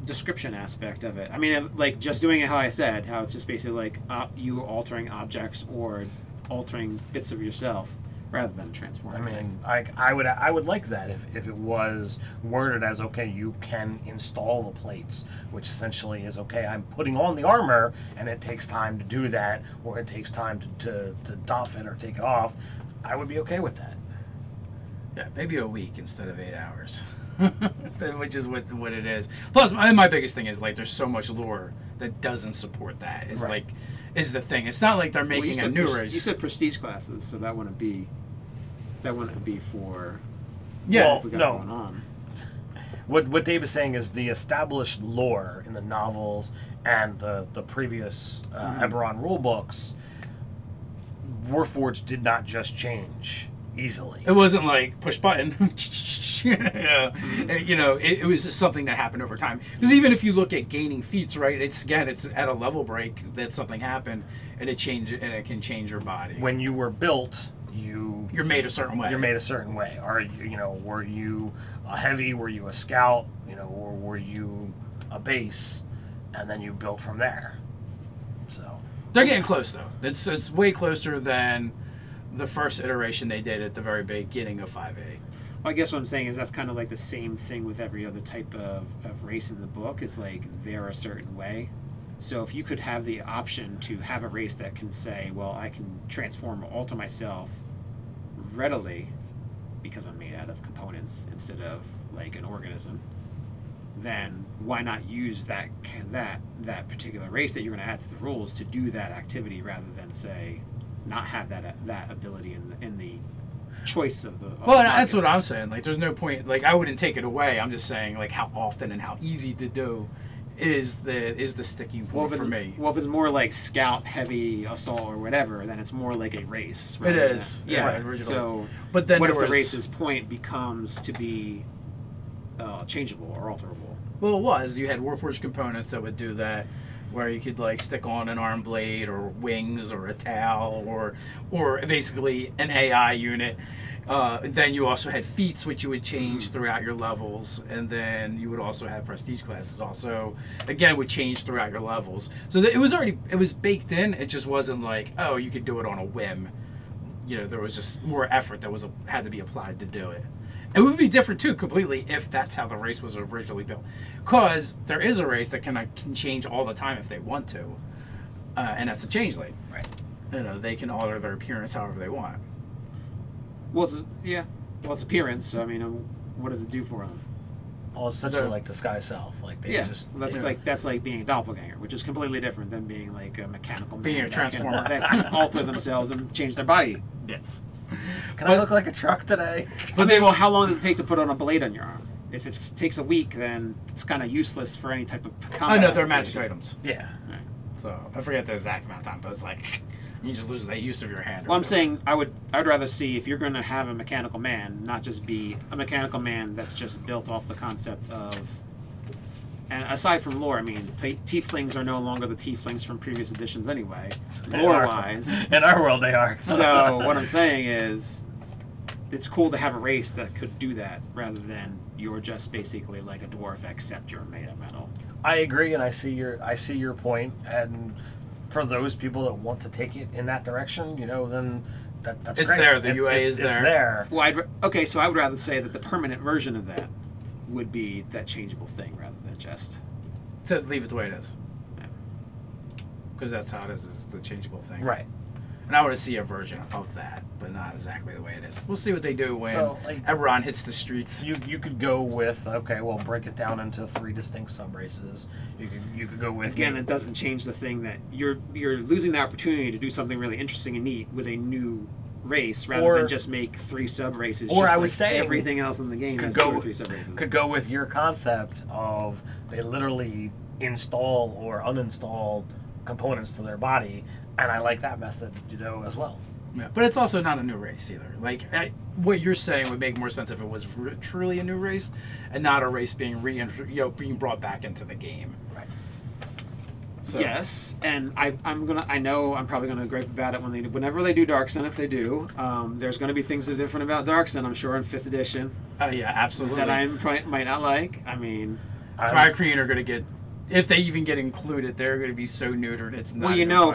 description aspect of it. I mean, like, just doing it how I said, how it's just basically like you altering objects or altering bits of yourself rather than transforming. I mean, I would like that if it was worded as, okay, you can install the plates, which essentially is, okay, I'm putting on the armor and it takes time to do that, or it takes time to doff it or take it off. I would be okay with that. Yeah, maybe a week instead of 8 hours. Which is what it is. Plus, my biggest thing is, like, there's so much lore that doesn't support that. It's right. Is the thing. It's not like they're making a new race. You said prestige classes, so that wouldn't be That wouldn't be for Yeah. what we got no. going on. What Dave is saying is the established lore in the novels and the previous Eberron rule books, Warforged did not just change easily. It wasn't like push button. It was just something that happened over time. Because even if you look at gaining feats, right? It's at a level break that something happened, and it can change your body. When you were built, you're made a certain way. You're made a certain way. Were you a heavy? Were you a scout? Or were you a base? And then you built from there. So they're getting close though. It's way closer than the first iteration they did at the very beginning of 5A. Well, I guess what I'm saying is that's kind of like the same thing with every other type of race in the book. Is like they're a certain way. So if you could have the option to have a race that can say, well, I can transform or alter myself readily because I'm made out of components instead of like an organism, then why not use that particular race that you're going to add to the rules to do that activity rather than say not have that ability in the choice of the well, that's what I'm saying. Like, there's no point. Like, I wouldn't take it away. I'm just saying, like, how often and how easy to do is the sticking point for me. Well, if it's more like scout, heavy, assault, or whatever, then it's more like a race. It is. Yeah. Right, so, but then what if the race's point becomes to be changeable or alterable? Well, it was. You had Warforged components that would do that, where you could like stick on an arm blade or wings or a tail or basically an AI unit. Then you also had feats, which you would change throughout your levels, and then you would also have prestige classes. Also, again, would change throughout your levels. So it was baked in. It just wasn't like, oh, you could do it on a whim. There was just more effort that had to be applied to do it. It would be different too, completely, if that's how the race was originally built. Because there is a race that can change all the time if they want to, and that's the changeling. right. They can alter their appearance however they want. Well, it's appearance. So, I mean, what does it do for them? Well, it's essentially like the sky self. Like they just that's like being a doppelganger, which is completely different than being like a mechanical man Being a transformer. that can alter themselves and change their body bits. Can I look like a truck today? But then, well, how long does it take to put on a blade on your arm? If it takes a week, then it's kind of useless for any type of combat. I know they're magic items, Yeah. Right. so I forget the exact amount of time, but it's like you just lose that use of your hand. Well, I'm saying I would rather see if you're going to have a mechanical man, not just be a mechanical man that's just built off the concept of. And aside from lore, I mean, Tieflings are no longer the Tieflings from previous editions anyway, lore-wise. In our world, they are. So what I'm saying is, it's cool to have a race that could do that rather than you're just basically like a dwarf except you're made of metal. I agree, and I see your point. And for those people that want to take it in that direction, then that's It's great. there. The UA is there. It's there. Well, so I would rather say that the permanent version of that would be that changeable thing rather than just to leave it the way it is, yeah. because that's how it is the changeable thing. Right. And I want to see a version of that, but not exactly the way it is. We'll see what they do when Eberron hits the streets. You could go with break it down into 3 distinct sub-races. You could go with again. It doesn't change the thing that you're losing the opportunity to do something really interesting and neat with a new race rather than just make 3 sub races. Or just I was saying everything else in the game has 2 or 3 sub races. Could go with your concept of they literally install or uninstall components to their body, and I like that method as well. Yeah, but it's also not a new race either. Like what you're saying would make more sense if it was truly a new race, and not a race being being brought back into the game. Right. So. Yes, and I know I'm probably gonna gripe about it whenever they do Dark Sun. If they do, there's gonna be things that are different about Dark Sun. I'm sure in 5th edition. Yeah, absolutely. That I might not like. I mean, Tri-Kreen are gonna get. If they even get included, they're going to be so neutered. It's not. Well,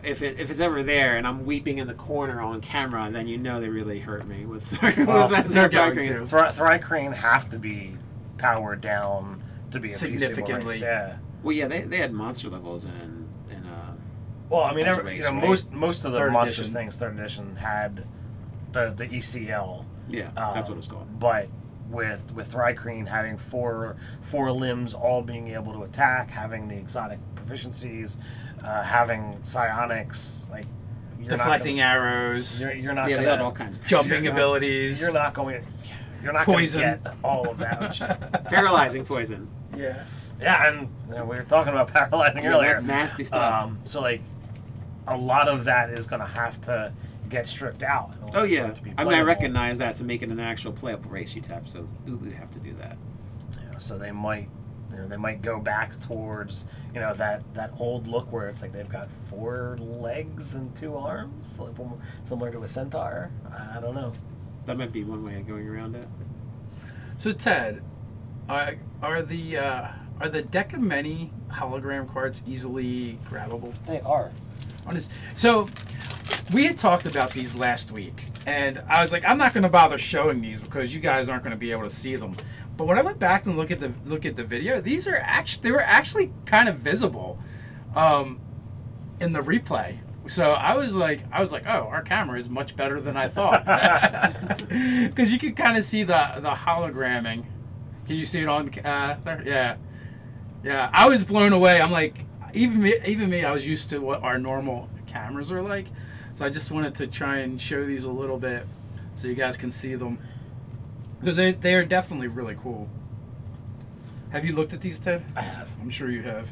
if it's ever there, and I'm weeping in the corner on camera, then they really hurt me with. They're going to. Tri-Kreen have to be powered down to be a significantly. Race. Yeah. Well, yeah, they had monster levels in. Well, I mean, right? most of the Third monstrous edition. things 3rd edition had the ECL. Yeah, that's what it was called. But with Tri-Kreen having four limbs all being able to attack, having the exotic proficiencies, having psionics, like deflecting arrows, You're not Yeah, gonna they had all kinds of jumping abilities. You're not going. You're not Poison. going to get all of that. Paralyzing poison. Yeah. Yeah, and we were talking about paralyzing Yeah, earlier. that's nasty stuff. So like, a lot of that is going to have to get stripped out. in order Oh for yeah, it to be I mean I playable. recognize that to make it an actual playable race, you'd have have to do that. Yeah, so they might, they might go back towards that old look where it's like they've got 4 legs and 2 arms, like similar to a centaur. I don't know. That might be one way of going around it. So Ted, are the deck of many hologram cards easily grabbable? They are. So we had talked about these last week, and I was like, I'm not going to bother showing these because you guys aren't going to be able to see them. But when I went back and look at the video, these are they were actually kind of visible in the replay. So I was like, oh, our camera is much better than I thought, because you can kind of see the hologramming. Can you see it on there? Yeah. I was blown away. I'm like, even me, I was used to what our normal cameras are like. So I just wanted to try and show these a little bit so you guys can see them, because they are definitely really cool. Have you looked at these, Ted? I have. I'm sure you have.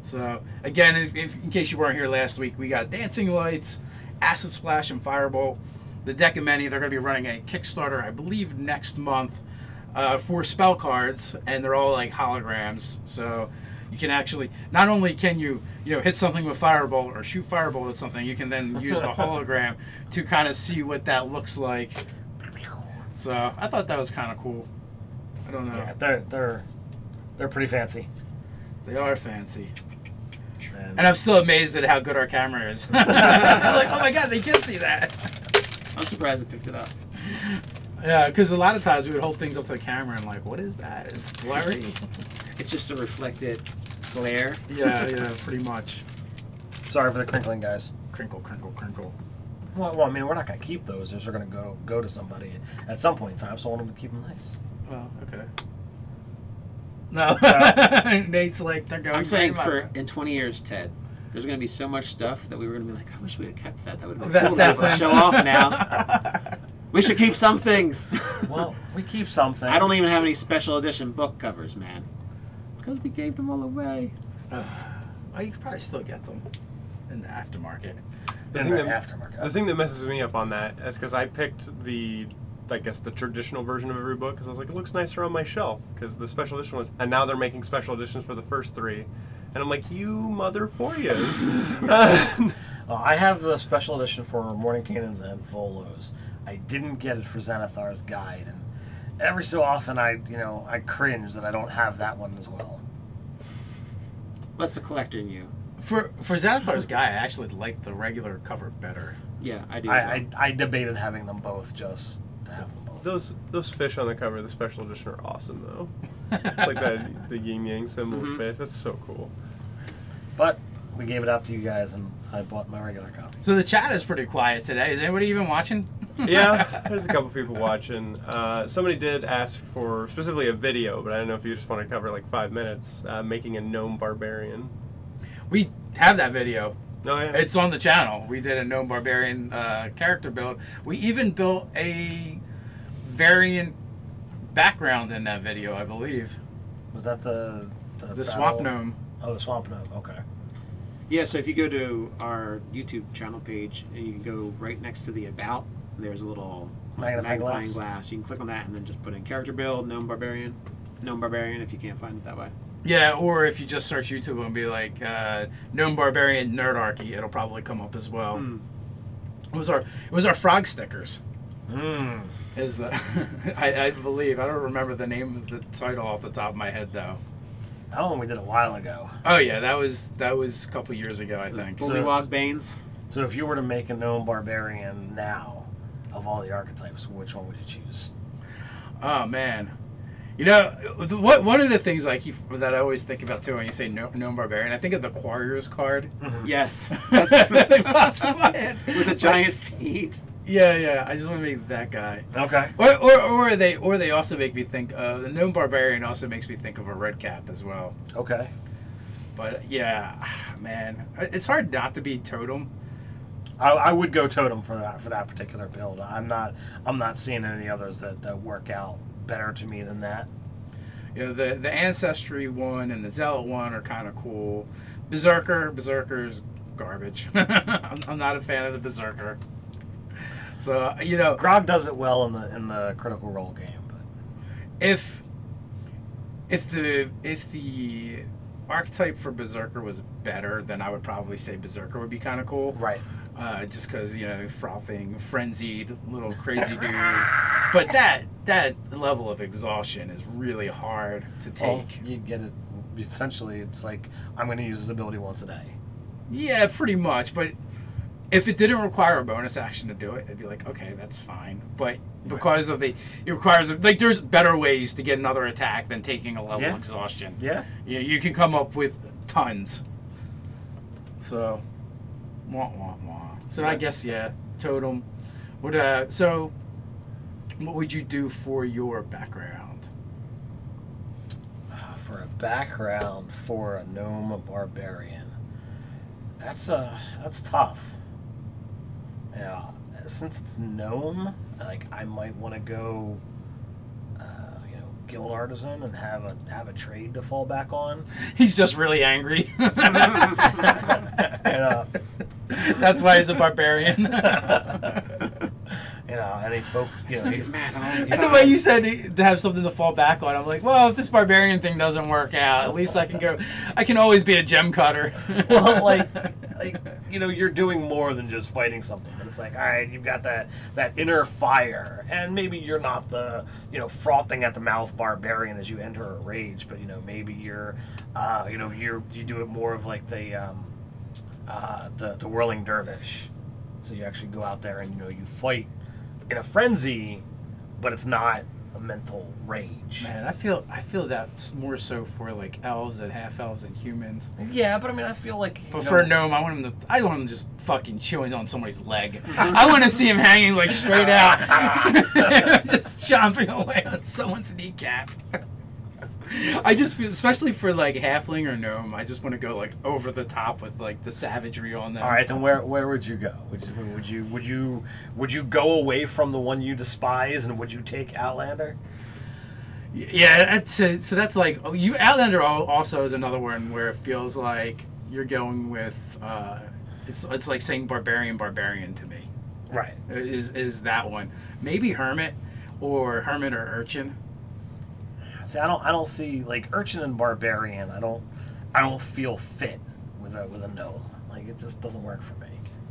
So again, in case you weren't here last week, we got Dancing Lights, Acid Splash, and Firebolt. The deck of many. They're going to be running a Kickstarter, I believe, next month for spell cards, and they're all like holograms. So you can actually, not only can you hit something with Firebolt or shoot Firebolt at something, you can then use the hologram to kind of see what that looks like. So I thought that was kind of cool. I don't know. Yeah, they're pretty fancy. They are fancy. And I'm still amazed at how good our camera is. I'm like, oh my god, they can see that. I'm surprised I picked it up. Yeah, because a lot of times we would hold things up to the camera and like, what is that? It's blurry. It's just a reflected glare. Yeah, pretty much. Sorry for the crinkling, guys. Crinkle, crinkle, crinkle. Well, I mean, we're not going to keep those. Those are going to go to somebody at some point in time, so I want them to keep them nice. Well, okay. No. Nate's like, they're going. I'm saying very in 20 years, Ted, there's going to be so much stuff that we were going to be like, I wish we had kept that. That would have been cool to be able to show off now. We should keep some things. Well, we keep some things. I don't even have any special edition book covers, man. Because we gave them all away. Well, you could probably still get them in the aftermarket. The thing that messes me up on that is because I picked the traditional version of every book because I was like, it looks nicer on my shelf because the special edition was, and now they're making special editions for the first 3, and I'm like, you mother foyas. I have the special edition for Morning Cannons and Volos. I didn't get it for Xanathar's Guide, and every so often I cringe that I don't have that one as well. What's the collector in you? For Xanathar's Guy, I actually like the regular cover better. Yeah, I do. As well. I debated having them both just to have them both. Those fish on the cover of the special edition are awesome though. Like the yin yang symbol fish. That's so cool. But we gave it out to you guys, and I bought my regular copy. So the chat is pretty quiet today. Is anybody even watching? Yeah, there's a couple people watching. Somebody did ask for specifically a video, but I don't know if you just want to cover like 5 minutes, making a gnome barbarian. We have that video. Oh, yeah. It's on the channel. We did a gnome barbarian character build. We even built a variant background in that video, I believe. Was that the swamp gnome? Oh, the swamp gnome. Okay. Yeah, so if you go to our YouTube channel page and you can go right next to the About, there's a little magnifying glass. You can click on that and then just put in character build, gnome barbarian if you can't find it that way. Yeah, or if you just search YouTube and be like gnome barbarian Nerdarchy, it'll probably come up as well. It was our frog stickers. Is I believe, I don't remember the name of the title off the top of my head though. That one we did a while ago. Oh yeah, that was a couple years ago, I think. Bullywog Banes. So if you were to make a gnome barbarian now, of all the archetypes, which one would you choose? Oh man, one of the things that I always think about too when you say gnome barbarian, I think of the Quarriors card. Yes, It pops in my head with the giant feet. Yeah. I just want to make that guy. Okay. Or they also make me think the gnome barbarian also makes me think of a red cap as well. Okay. But yeah, man, it's hard not to be totem. I would go totem for that particular build. I'm not seeing any others that work out better to me than that. You know, the Ancestry one and the Zealot one are kind of cool. Berserker's garbage. I'm not a fan of the Berserker. So, you know, Grog does it well in the Critical Role game, but if the archetype for Berserker was better, then I would probably say Berserker would be kind of cool. right. Just because, you know, frothing, frenzied, little crazy dude. But that level of exhaustion is really hard to take. Well, you get it. Essentially, it's like I'm going to use this ability once a day. Yeah, pretty much. But if it didn't require a bonus action to do it, it'd be like, okay, that's fine. But because of it requires, like, there's better ways to get another attack than taking a level exhaustion. Yeah. You can come up with tons. So, wah, wah, wah. So I guess, totem. So, what would you do for your background? For a background for a gnome, a barbarian, that's tough. Yeah, since it's gnome, like I might want to go, guild artisan and have a trade to fall back on. He's just really angry. And, That's why he's a barbarian. any folk, Just get mad all the And the time. way you said to have something to fall back on, I'm like, well, if this barbarian thing doesn't work out, at least I can always be a gem cutter. well, like you're doing more than just fighting something. And it's like, all right, you've got that inner fire, and maybe you're not the frothing at the mouth barbarian as you enter a rage, but maybe you're you do it more of like the whirling dervish. So you actually go out there and you fight in a frenzy, but it's not a mental rage. Man, I feel that's more so for like elves and half elves and humans. Yeah, but I mean, I feel like. But for a gnome, I want him just fucking chewing on somebody's leg. I want to see him hanging like straight out, just chomping away on someone's kneecap. I just feel, especially for like halfling or gnome, I just want to go like over the top with like the savagery on them. All right, then where would you go? Would you go away from the one you despise, and would you take Outlander? Yeah, so that's like Outlander also is another one where it feels like you're going with it's like saying barbarian to me. Right. Is that one? Maybe hermit or urchin. See, I don't see like urchin and barbarian. I don't feel fit with a gnome. Like it just doesn't work for me.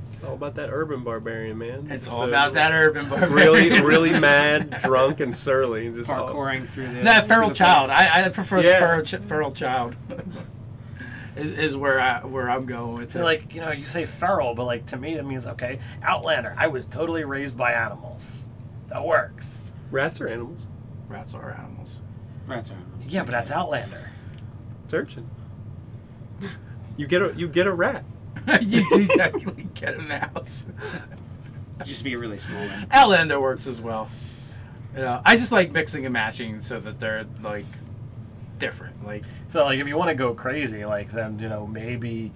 It's all about that urban barbarian, man. It's Just all about that urban barbarian. really mad, drunk, and surly. And just Parkouring through the... That feral through the child. place. I prefer the feral child. is where I'm going with So it. like you say feral, but like to me that means okay. Outlander. I was totally raised by animals. That works. Rats are animals. Rats are animals. Rats are animals. Yeah, but that's Outlander. It's urchin. You get a rat. You do technically get a mouse. Just be a really small one. Outlander works as well. I just like mixing and matching so that they're like different. Like So like if you want to go crazy, like then maybe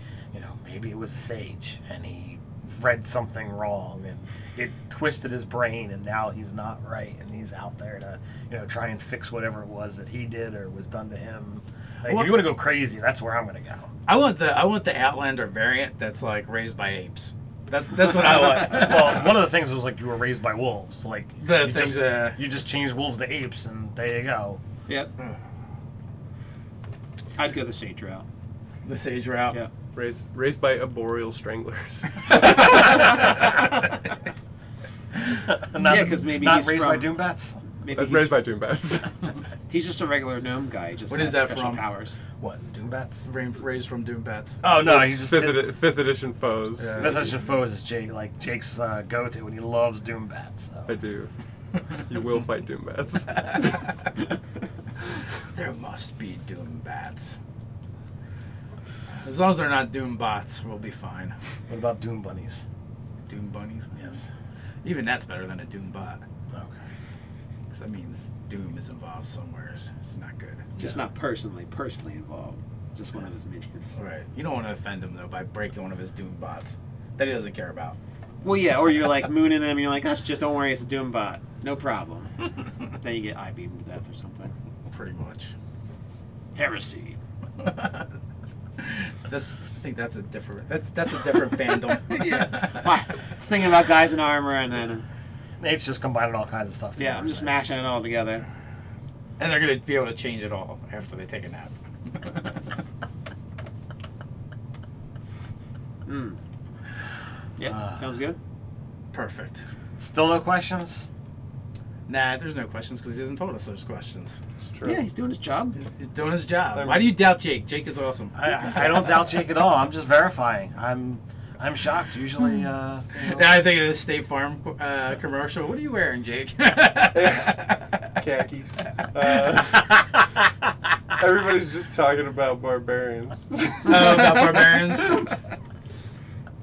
it was a sage and he read something wrong and it twisted his brain and now he's not right and he's out there to try and fix whatever it was that he did or was done to him. Like if you want to go crazy, that's where I'm gonna go. I want the Outlander variant that's like raised by apes. That's what I want. Well, one of the things was like you were raised by wolves. Like You you just changed wolves to apes and there you go. Yep. I'd go the sage route. The sage route. Yeah. Raised by arboreal stranglers. Yeah, because maybe not he's raised from... by Doombats. Maybe Raised by Doombats. he's just a regular gnome guy. He just What has is that special from? powers. What Doombats? Raised from Doombats. Oh no, It's he's just fifth edition foes. Yeah. Fifth edition foes is Jake's go-to, and he loves Doombats. So. I do. You will fight Doombats. There must be Doombats. As long as they're not Doombots, we'll be fine. What about Doom Bunnies? Doom bunnies? Yes. Even that's better than a Doombot. Okay. Because that means Doom is involved somewhere. It's not good. Just not personally involved. Just one of his minions. Right. You don't want to offend him, though, by breaking one of his Doombots that he doesn't care about. Well, yeah, or you're like mooning them, and you're like, just don't worry, it's a Doom bot. No problem. Then you get eye-beamed to death or something. Pretty much. Heresy. I think that's a different fandom. Yeah. Why? Thinking about guys in armor, and then... Nate's just combining all kinds of stuff together. Yeah, I'm just mashing it all together. And they're going to be able to change it all after they take a nap. Yeah, sounds good. Perfect. Still no questions? Nah, there's no questions because he hasn't told us there's questions. It's true. Yeah, he's doing his job. He's doing his job. Why do you doubt Jake? Jake is awesome. I don't doubt Jake at all. I'm just verifying. I'm shocked. Usually, you know. Now I think of the State Farm commercial. What are you wearing, Jake? Khakis. Everybody's just talking about barbarians. About barbarians?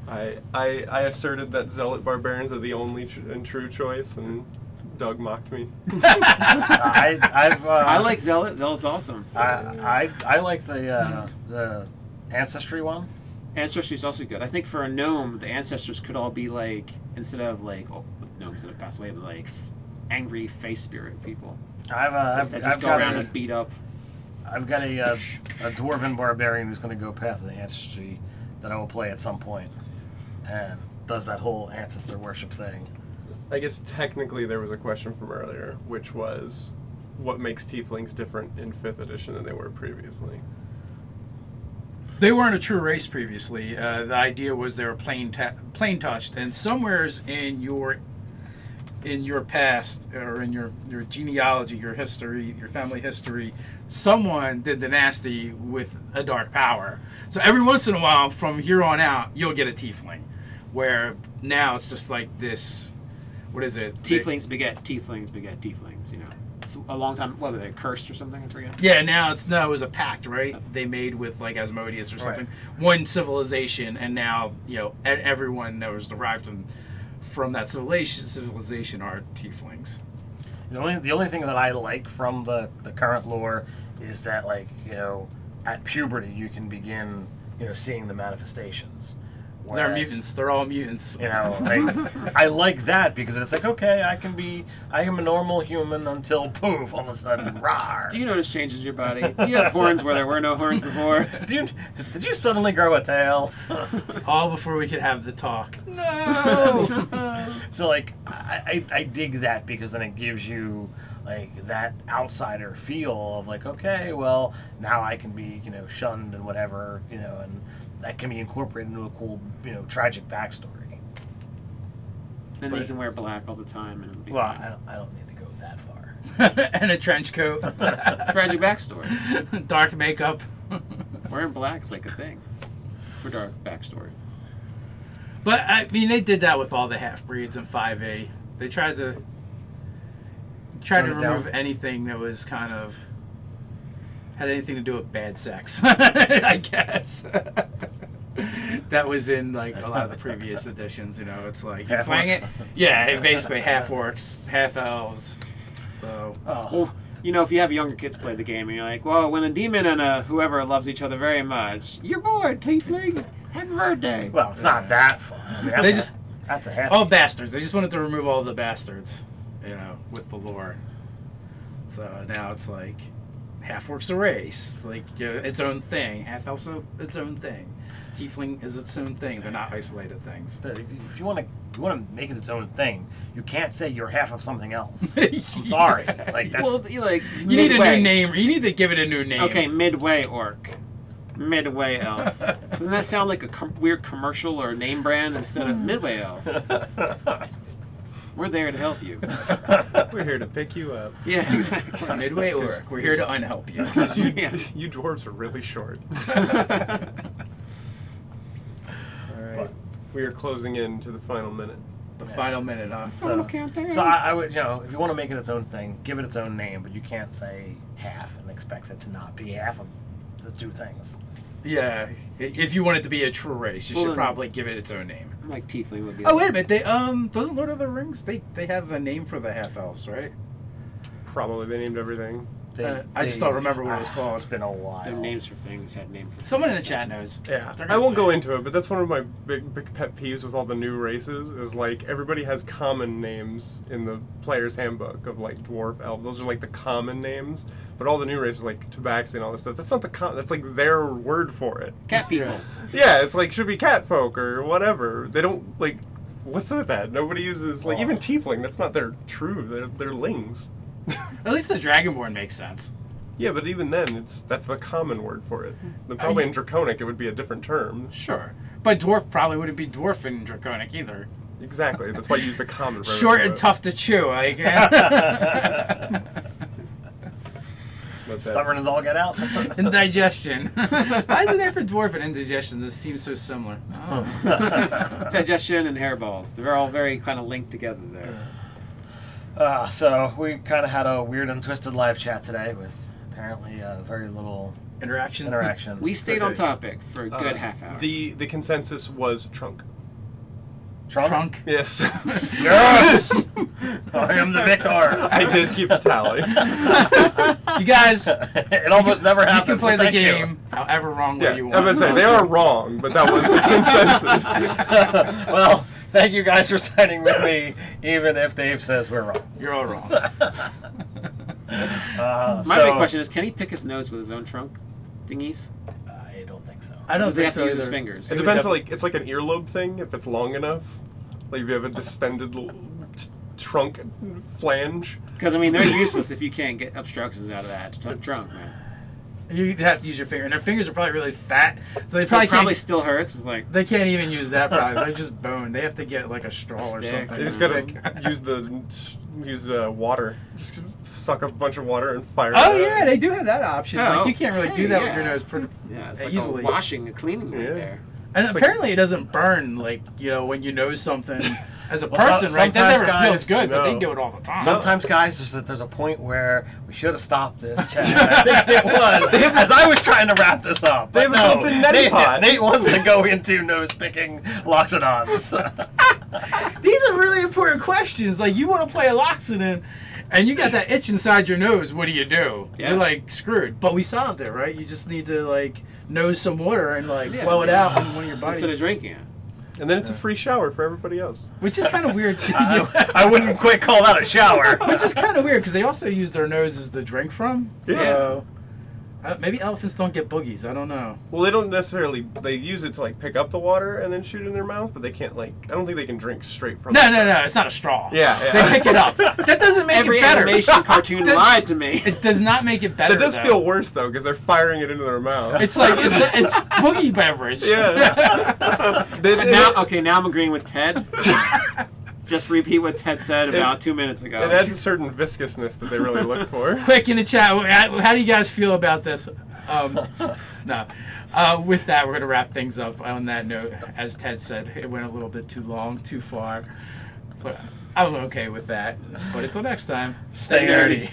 I asserted that zealot barbarians are the only and true choice, and Doug mocked me. I like Zealot. Zealot's awesome. I like the ancestry one. Ancestry's also good. I think for a gnome, the ancestors could all be like, instead of like gnomes that have passed away, but like angry face spirit people. I've Just go around and beat up. I've got a dwarven barbarian who's going to go path of the ancestry that I will play at some point, and does that whole ancestor worship thing. I guess technically there was a question from earlier, which was, what makes Tieflings different in 5th edition than they were previously? They weren't a true race previously. The idea was they were plain touched, and somewheres in your past or in your genealogy, your history, your family history, someone did the nasty with a dark power. So every once in a while, from here on out, you'll get a tiefling. Where now it's just like this. What is it? Tieflings beget tieflings beget tieflings. You know, it's a long time. What were they, cursed or something? I forget. Yeah, now it was a pact, right? They made with like Asmodeus or something. Right. One civilization, and now everyone that was derived from that civilization are tieflings. The only thing that I like from the current lore is that, like, at puberty you can begin seeing the manifestations. Whereas, they're mutants. They're all mutants. I like that because it's like, okay, I am a normal human until poof, all of a sudden, rawr. Do you notice changes in your body? Do you have horns where there were no horns before? Did you suddenly grow a tail? All before we could have the talk. No. So like, I dig that because then it gives you like that outsider feel of like, okay, well now I can be shunned and whatever, and that can be incorporated into a cool, tragic backstory. And then you can wear black all the time. And be fine. I don't need to go that far. And a trench coat. Tragic backstory. Dark makeup. Wearing black's like a thing for dark backstory. But I mean, they did that with all the half-breeds in 5A. They tried to remove anything that was kind of had anything to do with bad sex, I guess. That was in like a lot of the previous editions. It's like half playing orcs. it. Yeah, basically half orcs, half elves. So. Well, if you have younger kids play the game, and you're like, well, when a demon and whoever loves each other very much, you're bored, tiefling. Happy birthday. Well, it's not that fun. I mean, that's a half. All bastards. They just wanted to remove all the bastards, with the lore. So now it's like half orcs a race, like its own thing. Half elves its own thing. Tiefling is its own thing. They're not isolated things. If you want to make it its own thing, you can't say you're half of something else. I'm sorry. Like that's. Well, you need a new name. You need to give it a new name. Okay, midway orc. Midway elf. Doesn't that sound like a weird commercial or name brand instead of Midway elf? We're there to help you. We're here to pick you up. Yeah, exactly. Midway orc. We're here to unhelp you. You dwarves are really short. All right. We are closing in to the final minute. The final minute, huh? So I would, if you want to make it its own thing, give it its own name, but you can't say half and expect it to not be half of the two things. Yeah, if you want it to be a true race, you should probably give it its own name. Like Tiefling would be. Oh, wait a minute. They doesn't Lord of the Rings? They have a name for the half elves, right? Probably they named everything. I just don't remember what it was called. It's been a while. Their names for things had names for Someone in the things. chat knows. Yeah, They're I won't gonna go say. into it, but that's one of my big pet peeves with all the new races is like everybody has common names in the player's handbook of like dwarf, elf. Those are like the common names, but all the new races like tabaxi and all this stuff. That's not that's like their word for it. Cat people. Yeah, it's like should be cat folk or whatever. They don't like. What's with that? Nobody uses like even tiefling. That's not their true. They're lings. At least the Dragonborn makes sense. Yeah, but even then, that's the common word for it. Then probably in Draconic, it would be a different term. Sure. But dwarf probably wouldn't be dwarf in Draconic either. Exactly. That's why you use the common. For Short and everything, tough to chew. Like, but Stubborn as all get out. indigestion. Why is the name for dwarf and indigestion? This seems so similar. Oh. Digestion and hairballs. They're all very kind of linked together there. So we kind of had a weird and twisted live chat today with apparently very little Interaction. We stayed on topic for a good half hour. The consensus was trunk. Trunk. Yes. Yes! I am the victor. I did keep a tally. You guys, It almost never you happens. can play but the thank you. game however wrong Yeah, way you I'm want. gonna say they are wrong, but that was the consensus. Well, thank you guys for siding with me, even if Dave says we're wrong. You're all wrong. My big question is, can he pick his nose with his own trunk thingies? I don't think so. I don't Does he think have so to use his either. fingers? It depends. Like it's like an earlobe thing. If it's long enough, like if you have a distended trunk flange. Because, I mean, they're useless if you can't get obstructions out of that trunk, man. You'd have to use your finger, and their fingers are probably really fat, so they So probably, it probably can't. still hurts. It's like, They can't even use that. Probably they're just bone. They have to get like a straw or stick. something. They just Yeah. gotta use water. Just suck up a bunch of water and fire. Oh it yeah, out. they do have that option. Oh, Like you can't really do that with yeah. your nose pretty yeah, it's like easily. a washing and cleaning right Yeah. there. And It's apparently it doesn't burn like when you know something as a Well, so- person, right? That sometimes never guys- feels good, but they No. do it all the time. Sometimes, guys, there's a point where we should have stopped this chat. I think it was as I was trying to wrap this up. They But have a no, built-in neti pot. Nate wants to go into nose picking Loxodons. These are really important questions. Like you want to play a Loxodon, and you got that itch inside your nose. What do? Yeah. You're like screwed. But we solved it, right? You just need to like nose some water and like Yeah. blow it out in one of your bodies, Instead of drinking it. And then it's a free shower for everybody else. which is kind of weird too. I wouldn't quite call that a shower. Which is kind of weird because they also use their noses to drink from. So maybe elephants don't get boogies. I don't know. Well, they don't necessarily. They use it to like pick up the water and then shoot it in their mouth, but they can't like. I don't think they can drink straight from. No, the- no, no. It's not a straw. Yeah, They yeah. pick it up. That doesn't make Every it better. animation cartoon That- lied to me. It does not make it better. That does though. feel worse though, because they're firing it into their mouth. It's like it's boogie beverage. Yeah. Now I'm agreeing with Ted. Just repeat what Ted said about 2 minutes ago. It adds a certain viscousness that they really look for. Quick in the chat, how do you guys feel about this? No. With that, we're going to wrap things up on that note. As Ted said, it went a little bit too long, too far. But I'm okay with that. But until next time, Stay nerdy.